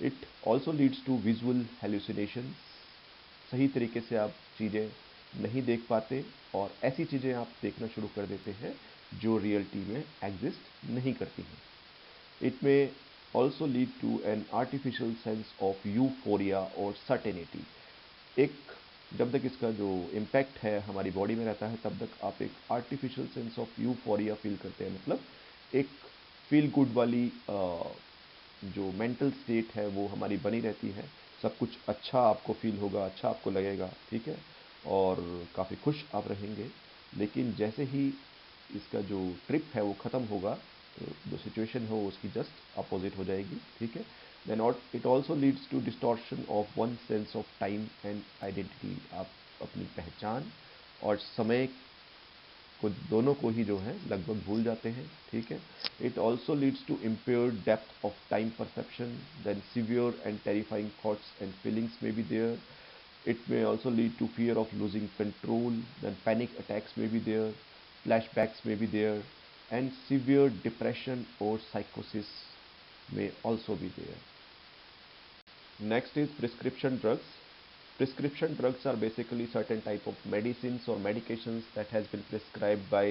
B: It also leads to visual hallucination, सही तरीके से आप चीज़ें नहीं देख पाते और ऐसी चीज़ें आप देखना शुरू कर देते हैं जो रियलिटी में एग्जिस्ट नहीं करती हैं। It may also lead to an artificial sense of euphoria और सर्टेनिटी। एक जब तक इसका जो इम्पैक्ट है हमारी बॉडी में रहता है, तब तक आप एक artificial sense of euphoria feel करते हैं, मतलब एक फील गुड वाली जो मेंटल स्टेट है वो हमारी बनी रहती है। सब कुछ अच्छा आपको फील होगा, अच्छा आपको लगेगा, ठीक है, और काफ़ी खुश आप रहेंगे। लेकिन जैसे ही इसका जो ट्रिप है वो ख़त्म होगा, तो जो सिचुएशन हो उसकी जस्ट अपोजिट हो जाएगी, ठीक है। Then it also leads to distortion of one sense of time and identity. आप अपनी पहचान और समय को दोनों को ही जो है लगभग भूल जाते हैं, ठीक है। It also leads to impaired depth of time perception, then severe and terrifying thoughts and feelings में be there. It may also lead to fear of losing control, then panic attacks में be there, flashbacks may be there, and severe depression or psychosis may also be there. Next is prescription drugs. Prescription drugs are basically certain type of medicines or medications that has been prescribed by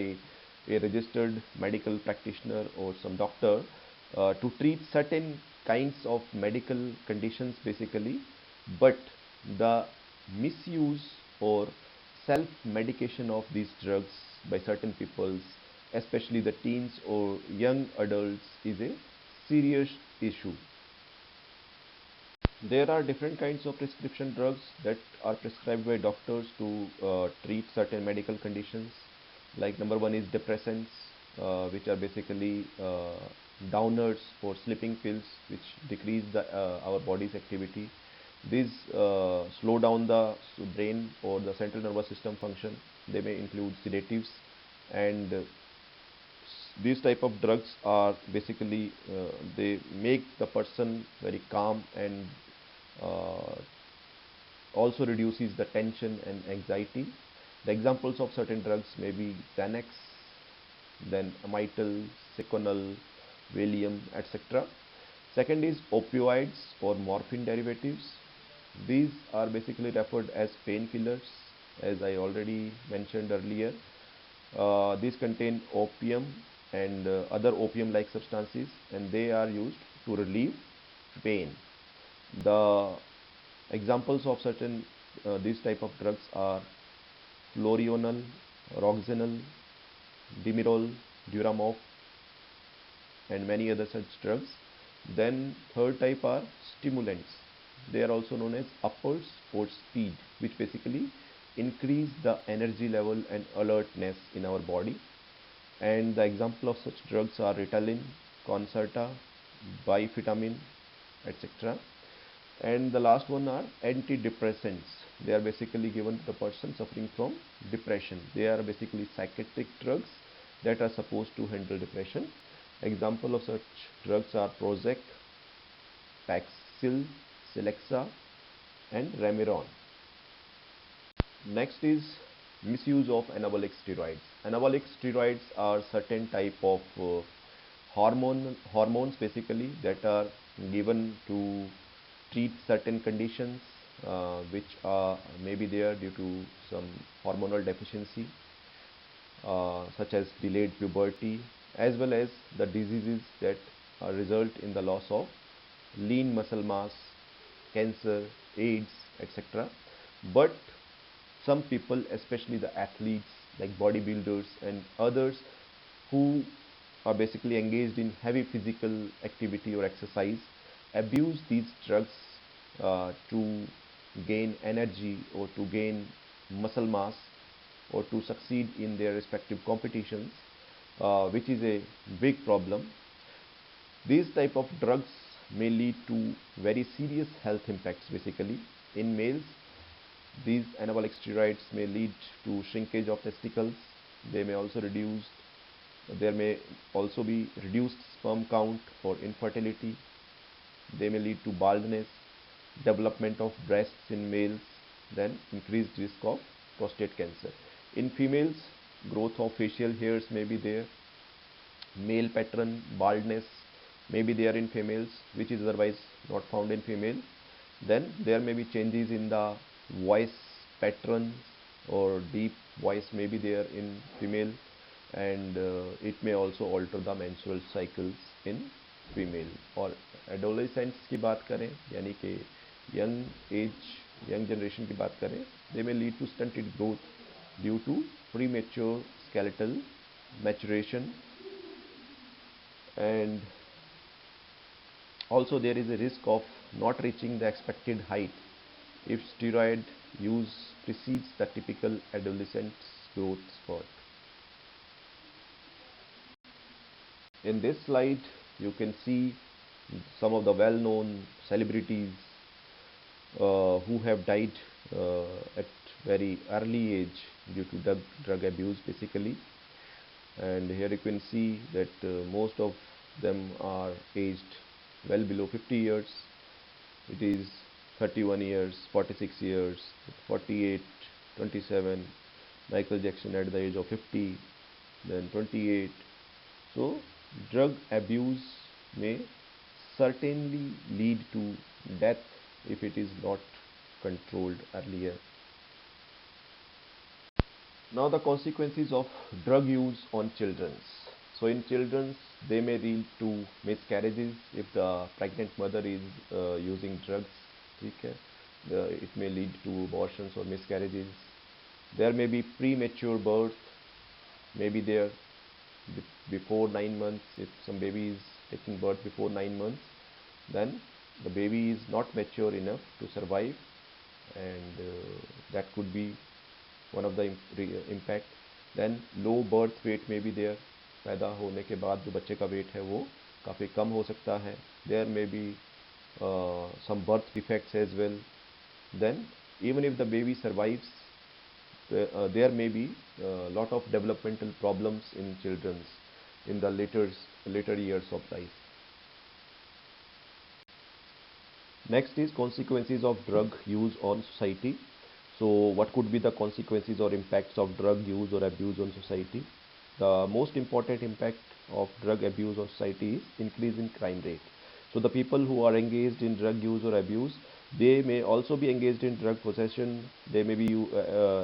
B: a registered medical practitioner or some doctor to treat certain kinds of medical conditions basically, but the misuse or self-medication of these drugs by certain peoples, especially the teens or young adults, is a serious issue. There are different kinds of prescription drugs that are prescribed by doctors to treat certain medical conditions. Like number one is depressants, which are basically downers or sleeping pills, which decrease our body's activity. These slow down the brain or the central nervous system function. They may include sedatives, and these type of drugs are basically they make the person very calm and also reduces the tension and anxiety. The examples of certain drugs may be Xanax, then amityl, seconal, Valium, etc. Second is opioids or morphine derivatives. These are basically referred as painkillers, as I already mentioned earlier. These contain opium and other opium-like substances, and they are used to relieve pain. The examples of certain these type of drugs are Florional, Roxanol, Demerol, Duramorph, and many other such drugs. Then third type are stimulants. They are also known as uppers or speed, which basically increase the energy level and alertness in our body. And the example of such drugs are Ritalin, Concerta, Bifetamin, etc. And the last one are antidepressants. They are basically given to the person suffering from depression. They are basically psychiatric drugs that are supposed to handle depression. Example of such drugs are Prozac, Paxil, Celexa, and Remeron. Next is misuse of anabolic steroids. Anabolic steroids are certain type of hormones basically that are given to treat certain conditions which are maybe there due to some hormonal deficiency such as delayed puberty, as well as the diseases that result in the loss of lean muscle mass, cancer, AIDS, etc. But some people, especially the athletes like bodybuilders and others who are basically engaged in heavy physical activity or exercise, abuse these drugs to gain energy or to gain muscle mass or to succeed in their respective competitions, which is a big problem. These type of drugs may lead to very serious health impacts basically. In males, these anabolic steroids may lead to shrinkage of testicles. There may also be reduced sperm count for infertility. They may lead to baldness, development of breasts in males, then increased risk of prostate cancer. In females, growth of facial hairs may be there. Male pattern baldness may be there in females, which is otherwise not found in female. Then there may be changes in the voice patterns, or deep voice may be there in female, and it may also alter the menstrual cycles in female. और adolescents की बात करें, यानी कि young generation की बात करें, they may lead to stunted growth due to premature skeletal maturation, and also there is a risk of not reaching the expected height if steroid use precedes the typical adolescent's growth spurt. In this slide, you can see some of the well-known celebrities who have died at very early age due to drug abuse basically. And here you can see that most of them are aged well below 50 years. It is 31 years, 46 years, 48, 27, Michael Jackson at the age of 50, then 28. So drug abuse may certainly lead to death if it is not controlled earlier. Now the consequences of drug use on children. So in children, they may lead to miscarriages if the pregnant mother is using drugs. Okay? It may lead to abortions or miscarriages. There may be premature birth, maybe there before 9 months. If some baby is taking birth before 9 months, then the baby is not mature enough to survive, and that could be one of the impact. Then low birth weight may be there. पैदा होने के बाद जो बच्चे का wait है वो काफ़ी कम हो सकता है. There may be some birth defects as well. Then even if the baby survives, there may be a lot of developmental problems in children in the later years of life. Next is consequences of drug use on society. So what could be the consequences or impacts of drug use or abuse on society? the most important impact of drug abuse on society is increase in crime rate. So the people who are engaged in drug use or abuse, they may also be engaged in drug possession, they may be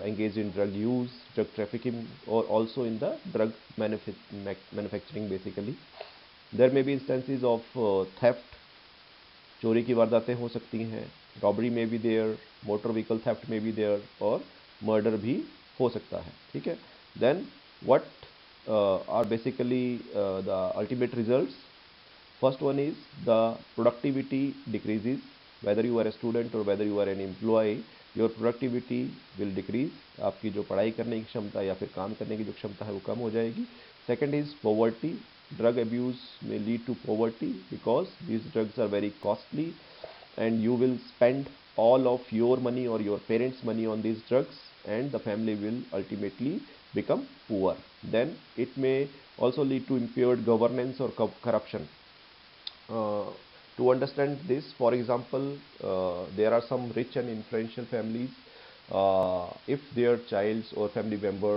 B: engaged in drug use, drug trafficking, or also in the drug manufacturing basically. There may be instances of theft, चोरी की वारदातें हो सकती हैं, robbery में भी there, motor vehicle theft में भी देयर, और मर्डर भी हो सकता है. ठीक है. Then what are basically the ultimate results. First one is the productivity decreases. Whether you are a student और whether you are an employ, your productivity will decrease. आपकी जो पढ़ाई करने की क्षमता या फिर काम करने की जो क्षमता है वो कम हो जाएगी. Second is poverty. Drug abuse may lead to poverty because these drugs are very costly and you will spend all of your money or your parents' money on these drugs and the family will ultimately become poor. Then it may also lead to impaired governance or corruption. To understand this, for example, there are some rich and influential families. If their child's or family member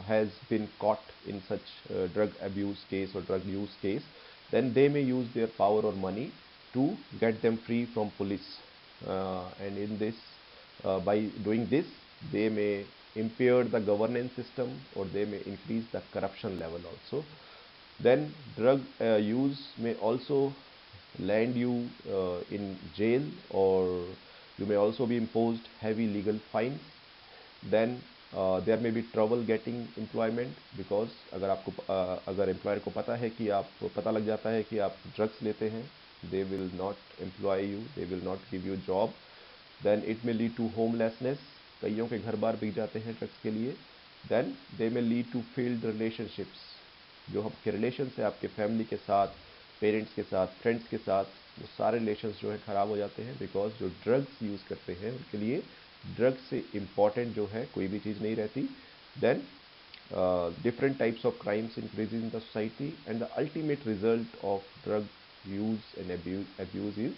B: has been caught in such drug abuse case or drug use case, then they may use their power or money to get them free from police. And in this, by doing this, they may impair the governance system or they may increase the corruption level also. Then drug use may also land you in jail, or you may also be imposed heavy legal fines. Then there may be trouble getting employment because अगर employer को पता लग जाता है कि आप drugs लेते हैं, they will not employ you, they will not give you job. Then it may lead to homelessness. कईयों के घर बार बिक जाते हैं drugs के लिए. Then they may lead to failed relationships. जो आपके रिलेशंस है आपके फैमिली के साथ, पेरेंट्स के साथ, फ्रेंड्स के साथ, वो सारे रिलेशंस जो है ख़राब हो जाते हैं बिकॉज जो ड्रग्स यूज़ करते हैं उनके लिए ड्रग्स से इम्पॉर्टेंट जो है कोई भी चीज़ नहीं रहती. Then different types of crimes increase in the society and the ultimate result of drug use and abuse is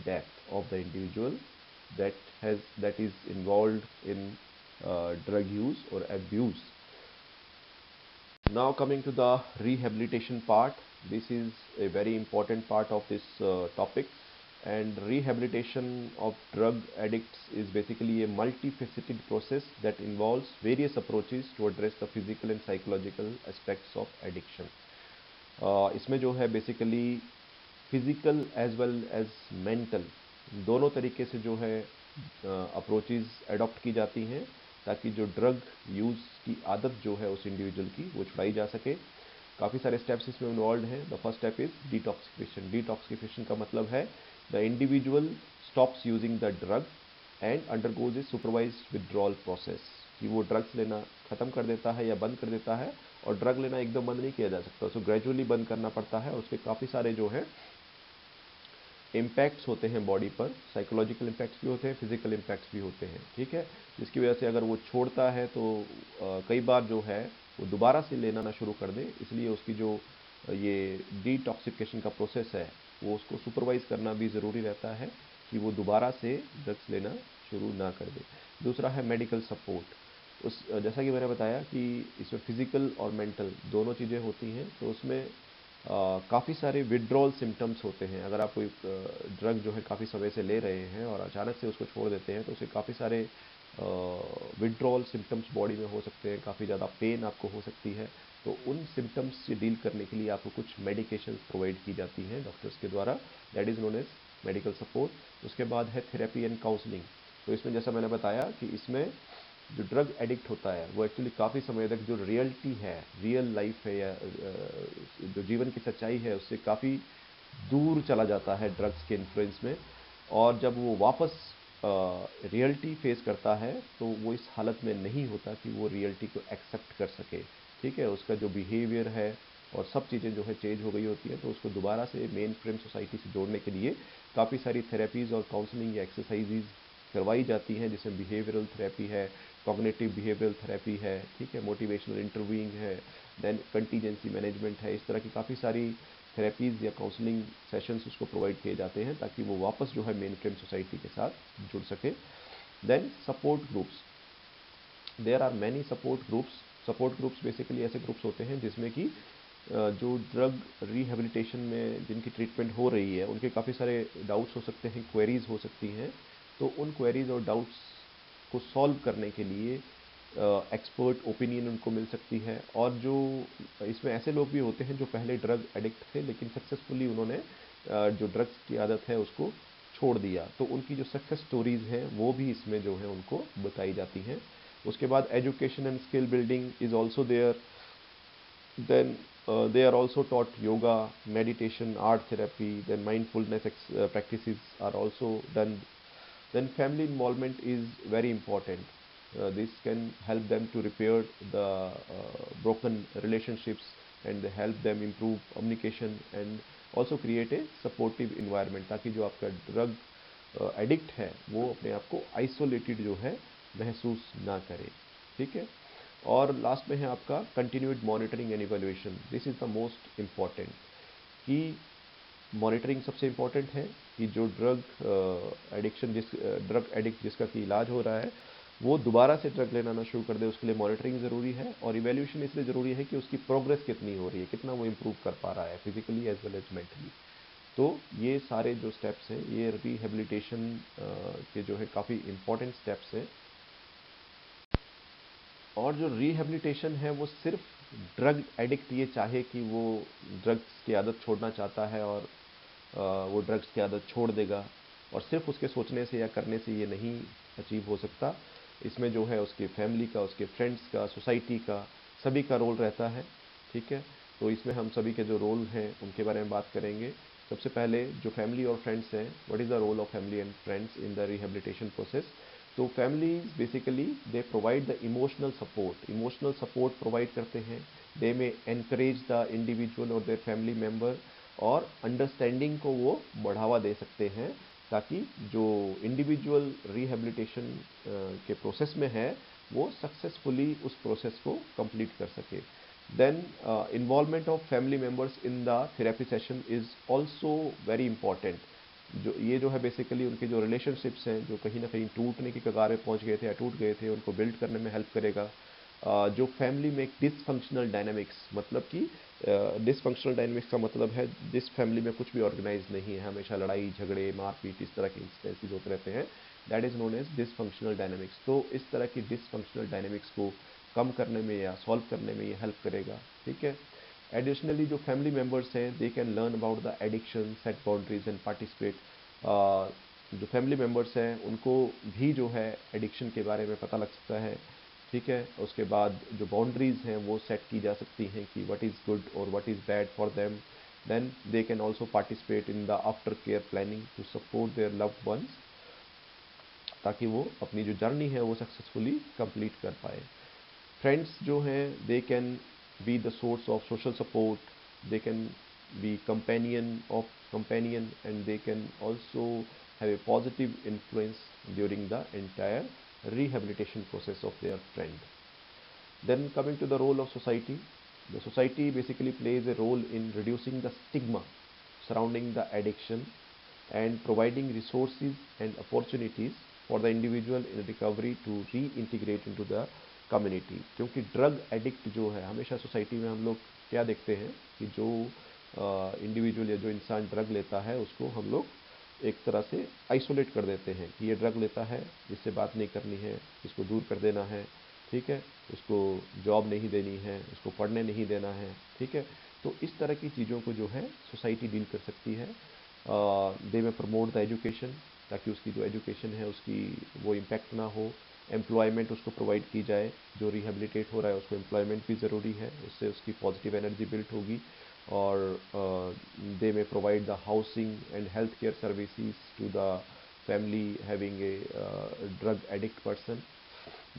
B: death of the individual that is involved in drug use or abuse. Now coming to the rehabilitation part, this is a very important part of this topic, and rehabilitation of drug addicts is basically a multifaceted process that involves various approaches to address the physical and psychological aspects of addiction. इसमें जो है basically physical as well as mental दोनों तरीके से जो है approaches adopt की जाती हैं ताकि जो ड्रग यूज़ की आदत जो है उस इंडिविजुअल की वो छुड़ाई जा सके. काफ़ी सारे स्टेप्स इसमें इन्वॉल्व हैं. The first step is detoxification. Detoxification का मतलब है the individual stops using the drug and undergoes A supervised withdrawal process. कि वो ड्रग्स लेना ख़त्म कर देता है या बंद कर देता है, और ड्रग लेना एकदम बंद नहीं किया जा सकता, सो ग्रेजुअली बंद करना पड़ता है. उसके काफ़ी सारे जो है इम्पैक्ट्स होते हैं बॉडी पर. साइकोलॉजिकल इम्पैक्ट्स भी होते हैं, फिजिकल इम्पैक्ट्स भी होते हैं. ठीक है. जिसकी वजह से अगर वो छोड़ता है तो कई बार जो है वो दोबारा से लेना ना शुरू कर दे. इसलिए उसकी जो ये डिटॉक्सिफिकेशन का प्रोसेस है वो उसको सुपरवाइज करना भी ज़रूरी रहता है कि वो दोबारा से ड्रग्स लेना शुरू ना कर दे. दूसरा है मेडिकल सपोर्ट. जैसा कि मैंने बताया कि इसमें फिजिकल और मेंटल दोनों चीज़ें होती हैं. तो उसमें काफ़ी सारे विड्रॉल सिम्टम्स होते हैं. अगर आप कोई ड्रग जो है काफ़ी समय से ले रहे हैं और अचानक से उसको छोड़ देते हैं तो उससे काफ़ी सारे विड्रॉल सिम्टम्स बॉडी में हो सकते हैं. काफ़ी ज़्यादा पेन आपको हो सकती है. तो उन सिम्टम्स से डील करने के लिए आपको कुछ मेडिकेशन प्रोवाइड की जाती हैं डॉक्टर्स के द्वारा. That is known as medical support. उसके बाद है थेरेपी एंड काउंसलिंग. तो इसमें जैसा मैंने बताया कि इसमें जो ड्रग एडिक्ट होता है वो एक्चुअली काफ़ी समय तक जो रियलिटी है, रियल लाइफ है या जो जीवन की सच्चाई है उससे काफ़ी दूर चला जाता है ड्रग्स के इन्फ्लुएंस में. और जब वो वापस रियलिटी फेस करता है तो वो इस हालत में नहीं होता कि वो रियलिटी को एक्सेप्ट कर सके. ठीक है. उसका जो बिहेवियर है और सब चीज़ें जो है चेंज हो गई होती है. तो उसको दोबारा से मेन फ्रेम सोसाइटी से जोड़ने के लिए काफ़ी सारी थेरेपीज़ और काउंसलिंग या एक्सरसाइजेज करवाई जाती हैं, जिसमें बिहेवियरल थेरेपी है, कॉग्निटिव बिहेवियरल थेरेपी है. ठीक है. मोटिवेशनल इंटरव्यूइंग है, देन कंटीजेंसी मैनेजमेंट है. इस तरह की काफ़ी सारी थेरेपीज़ या काउंसलिंग सेशंस उसको प्रोवाइड किए जाते हैं ताकि वो वापस जो है मेन फ्रेम सोसाइटी के साथ जुड़ सके. Then support groups. There are many support groups. Support groups basically ऐसे ग्रुप्स होते हैं जिसमें कि जो ड्रग रिहेबिलिटेशन में जिनकी ट्रीटमेंट हो रही है उनके काफ़ी सारे डाउट्स हो सकते हैं, क्वेरीज हो सकती हैं, तो उन क्वेरीज और डाउट्स को सॉल्व करने के लिए एक्सपर्ट ओपिनियन उनको मिल सकती है। और जो इसमें ऐसे लोग भी होते हैं जो पहले ड्रग एडिक्ट थे लेकिन सक्सेसफुली उन्होंने जो ड्रग्स की आदत है उसको छोड़ दिया, तो उनकी जो सक्सेस स्टोरीज हैं वो भी इसमें जो है उनको बताई जाती हैं। उसके बाद education and skill building is also there. Then they are also taught yoga, meditation, art therapy, then mindfulness practices are also done. Then family involvement is very important. This can help them to repair the broken relationships and help them improve communication and also create a supportive environment, ताकि जो आपका drug addict है वो अपने आप को isolated जो है महसूस ना करे। ठीक है। और लास्ट में है आपका continued monitoring and evaluation. This is the most important, कि मॉनिटरिंग सबसे इम्पॉर्टेंट है कि जो ड्रग एडिक्ट जिसका कि इलाज हो रहा है वो दोबारा से ड्रग लेना ना शुरू कर दे, उसके लिए मॉनिटरिंग ज़रूरी है। और इवैल्यूएशन इसलिए ज़रूरी है कि उसकी प्रोग्रेस कितनी हो रही है, कितना वो इम्प्रूव कर पा रहा है physically as well as mentally. तो ये सारे जो स्टेप्स हैं ये रिहेबिलिटेशन के जो है काफ़ी इम्पॉर्टेंट स्टेप्स हैं। और जो रिहेबिलिटेशन है वो सिर्फ ड्रग एडिक्ट ये चाहे कि वो ड्रग्स की आदत छोड़ना चाहता है और वो ड्रग्स की आदत छोड़ देगा, और सिर्फ उसके सोचने से या करने से ये नहीं अचीव हो सकता। इसमें जो है उसके फैमिली का, उसके फ्रेंड्स का, सोसाइटी का, सभी का रोल रहता है। ठीक है। तो इसमें हम सभी के जो रोल हैं उनके बारे में बात करेंगे। सबसे पहले जो फैमिली और फ्रेंड्स हैं, what is the role of family and friends in the rehabilitation process. तो families basically they provide the emotional support provide करते हैं। They may encourage the individual और देयर फैमिली मेम्बर, और अंडरस्टैंडिंग को वो बढ़ावा दे सकते हैं, ताकि जो इंडिविजुअल रिहेबिलिटेशन के प्रोसेस में है वो सक्सेसफुली उस प्रोसेस को कंप्लीट कर सके। Then involvement of family members in the therapy session is also very important. जो है बेसिकली उनके जो रिलेशनशिप्स हैं जो कहीं ना कहीं टूटने की कगार पे पहुंच गए थे या टूट गए थे, उनको बिल्ड करने में हेल्प करेगा। जो फैमिली में एक डिसफंक्शनल डायनामिक्स, मतलब कि डिसफंक्शनल डायनामिक्स का मतलब है जिस फैमिली में कुछ भी ऑर्गेनाइज नहीं है, हमेशा लड़ाई झगड़े मारपीट इस तरह के इंसिडेंसेस होते रहते हैं, that is known as dysfunctional dynamics. तो इस तरह की डिसफंक्शनल डायनामिक्स को कम करने में या सॉल्व करने में ये हेल्प करेगा। ठीक है। एडिशनली जो फैमिली मेम्बर्स हैं they can learn about the addiction, set boundaries and participate. जो फैमिली मेम्बर्स हैं उनको भी जो है एडिक्शन के बारे में पता लग सकता है। ठीक है। उसके बाद जो बाउंड्रीज हैं वो सेट की जा सकती हैं कि व्हाट इज़ गुड और what is bad for them. Then they can also participate in the after care planning to support their loved ones, ताकि वो अपनी जो जर्नी है वो सक्सेसफुली कंप्लीट कर पाए। फ्रेंड्स जो हैं they can be the source of social support, they can be companion and they can also have a positive influence during the entire rehabilitation process of their friend. Then coming to the role of society, the society basically plays a role in reducing the stigma surrounding the addiction and providing resources and opportunities for the individual in recovery to reintegrate into the community. क्योंकि drug addict जो है, हमेशा society में हम लोग क्या देखते हैं कि जो इंडिविजुअल या जो इंसान ड्रग लेता है उसको हम लोग एक तरह से आइसोलेट कर देते हैं कि ये ड्रग लेता है, इससे बात नहीं करनी है, इसको दूर कर देना है। ठीक है। उसको जॉब नहीं देनी है, उसको पढ़ने नहीं देना है। ठीक है। तो इस तरह की चीज़ों को जो है सोसाइटी डील कर सकती है। दे में प्रमोट द एजुकेशन, ताकि उसकी जो एजुकेशन है उसकी वो इम्पैक्ट ना हो। एम्प्लॉयमेंट उसको प्रोवाइड की जाए, जो रिहेबिलिटेट हो रहा है उसको एम्प्लॉयमेंट भी ज़रूरी है, उससे उसकी पॉजिटिव एनर्जी बिल्ड होगी। और they may provide the housing and health care services to the family having a drug addict person.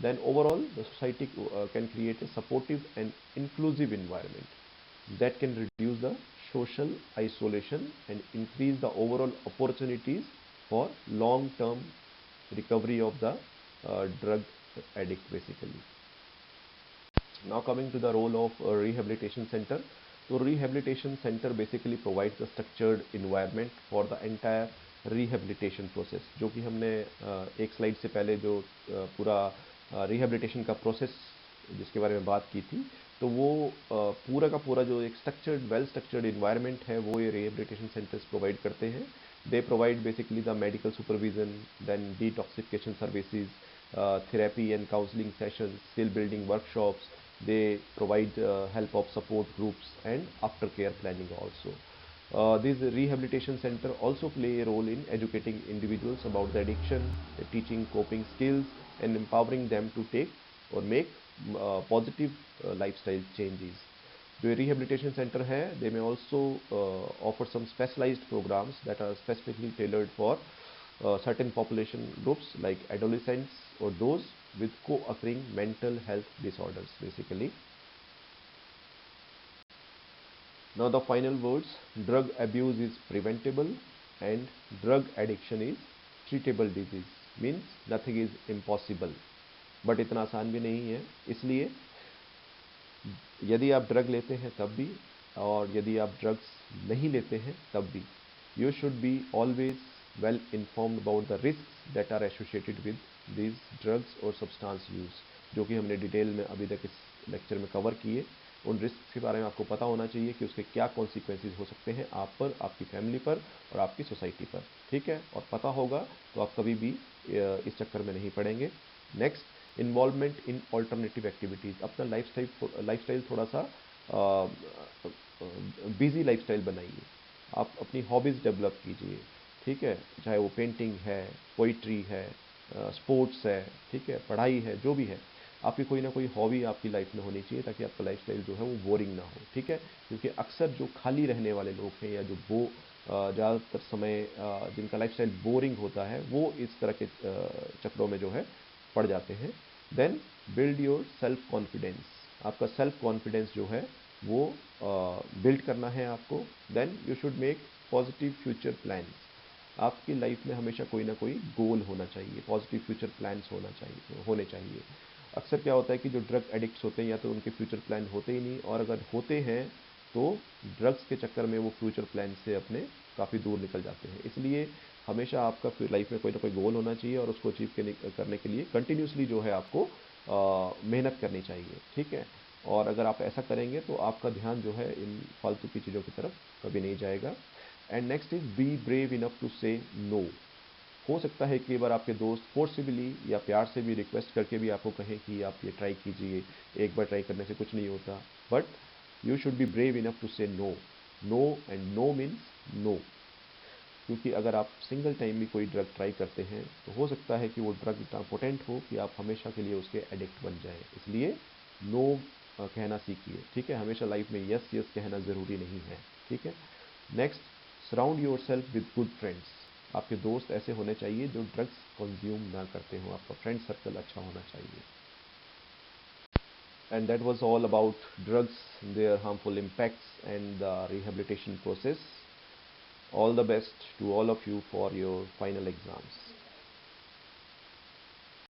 B: Then overall the society can create a supportive and inclusive environment that can reduce the social isolation and increase the overall opportunities for long term recovery of the drug addict basically. Now coming to the role of rehabilitation center. So rehabilitation center basically provides a structured environment for the entire rehabilitation process, जो कि हमने एक slide से पहले जो पूरा rehabilitation का process जिसके बारे में बात की थी, तो वो पूरा का पूरा जो एक स्ट्रक्चर्ड वेल स्ट्रक्चर्ड इन्वायरमेंट है वो ये रिहेबिलिटेशन सेंटर्स प्रोवाइड करते हैं. They provide basically the medical supervision, then detoxification services, therapy and counseling sessions, skill building workshops. They provide help of support groups and aftercare planning also. These rehabilitation center also play a role in educating individuals about the addiction, teaching coping skills, and empowering them to take or make positive lifestyle changes. जो rehabilitation center है, they may also offer some specialized programs that are specifically tailored for certain population groups like adolescents or those with co-occurring mental health disorders basically. Now the final words, drug abuse is preventable and drug addiction is treatable disease, means nothing is impossible, but इतना आसान भी नहीं है. इसलिए यदि आप drug लेते हैं तब भी और यदि आप ड्रग्स नहीं लेते हैं तब भी, you should be always well informed about the risks that are associated with these drugs or substance use, जो कि हमने डिटेल में अभी तक इस लेक्चर में कवर किए. उन रिस्क के बारे में आपको पता होना चाहिए कि उसके क्या कॉन्सिक्वेंसेज हो सकते हैं आप पर, आपकी फैमिली पर और आपकी सोसाइटी पर. ठीक है, और पता होगा तो आप कभी भी इस चक्कर में नहीं पड़ेंगे. Next, involvement in alternative activities. अपना लाइफस्टाइल थोड़ा सा बिजी लाइफस्टाइल बनाइए. आप अपनी हॉबीज़ डेवलप कीजिए. ठीक है, चाहे वो पेंटिंग है, पोइट्री है, स्पोर्ट्स है, ठीक है, पढ़ाई है, जो भी है, आपकी कोई ना कोई हॉबी आपकी लाइफ में होनी चाहिए ताकि आपका लाइफस्टाइल जो है वो बोरिंग ना हो. ठीक है, क्योंकि अक्सर जो खाली रहने वाले लोग हैं या जो ज़्यादातर समय जिनका लाइफस्टाइल बोरिंग होता है वो इस तरह के चक्रों में जो है पड़ जाते हैं. Then build your self confidence. आपका सेल्फ कॉन्फिडेंस जो है वो बिल्ड करना है आपको. Then you should make positive future plans. आपकी लाइफ में हमेशा कोई ना कोई गोल होना चाहिए, पॉजिटिव फ्यूचर प्लान्स होने चाहिए. अक्सर क्या होता है कि जो ड्रग एडिक्ट्स होते हैं या तो उनके फ्यूचर प्लान होते ही नहीं, और अगर होते हैं तो ड्रग्स के चक्कर में वो फ्यूचर प्लान से अपने काफ़ी दूर निकल जाते हैं. इसलिए हमेशा आपका लाइफ में कोई ना कोई गोल होना चाहिए और उसको अचीव करने के लिए कंटिन्यूसली जो है आपको मेहनत करनी चाहिए. ठीक है, और अगर आप ऐसा करेंगे तो आपका ध्यान जो है इन फालतू की चीज़ों की तरफ कभी नहीं जाएगा. And next is be brave enough to say no. हो सकता है कि एक बार आपके दोस्त फोर्सिबली या प्यार से भी रिक्वेस्ट करके भी आपको कहें कि आप ये ट्राई कीजिए, एक बार ट्राई करने से कुछ नहीं होता, but you should be brave enough to say no. No and no means no. क्योंकि अगर आप सिंगल टाइम भी कोई ड्रग ट्राई करते हैं तो हो सकता है कि वो ड्रग इतना पोटेंट हो कि आप हमेशा के लिए उसके एडिक्ट बन जाएं. इसलिए नो कहना सीखिए. ठीक है, हमेशा लाइफ में यस यस कहना ज़रूरी नहीं है. ठीक है. Next, surround your self with good friends. आपके दोस्त ऐसे होने चाहिए जो ड्रग्स कंज्यूम ना करते हो. आपका फ्रेंड सर्कल अच्छा होना चाहिए. And that was all about drugs, their harmful impacts and the rehabilitation process. All the best to all of you for your final exams.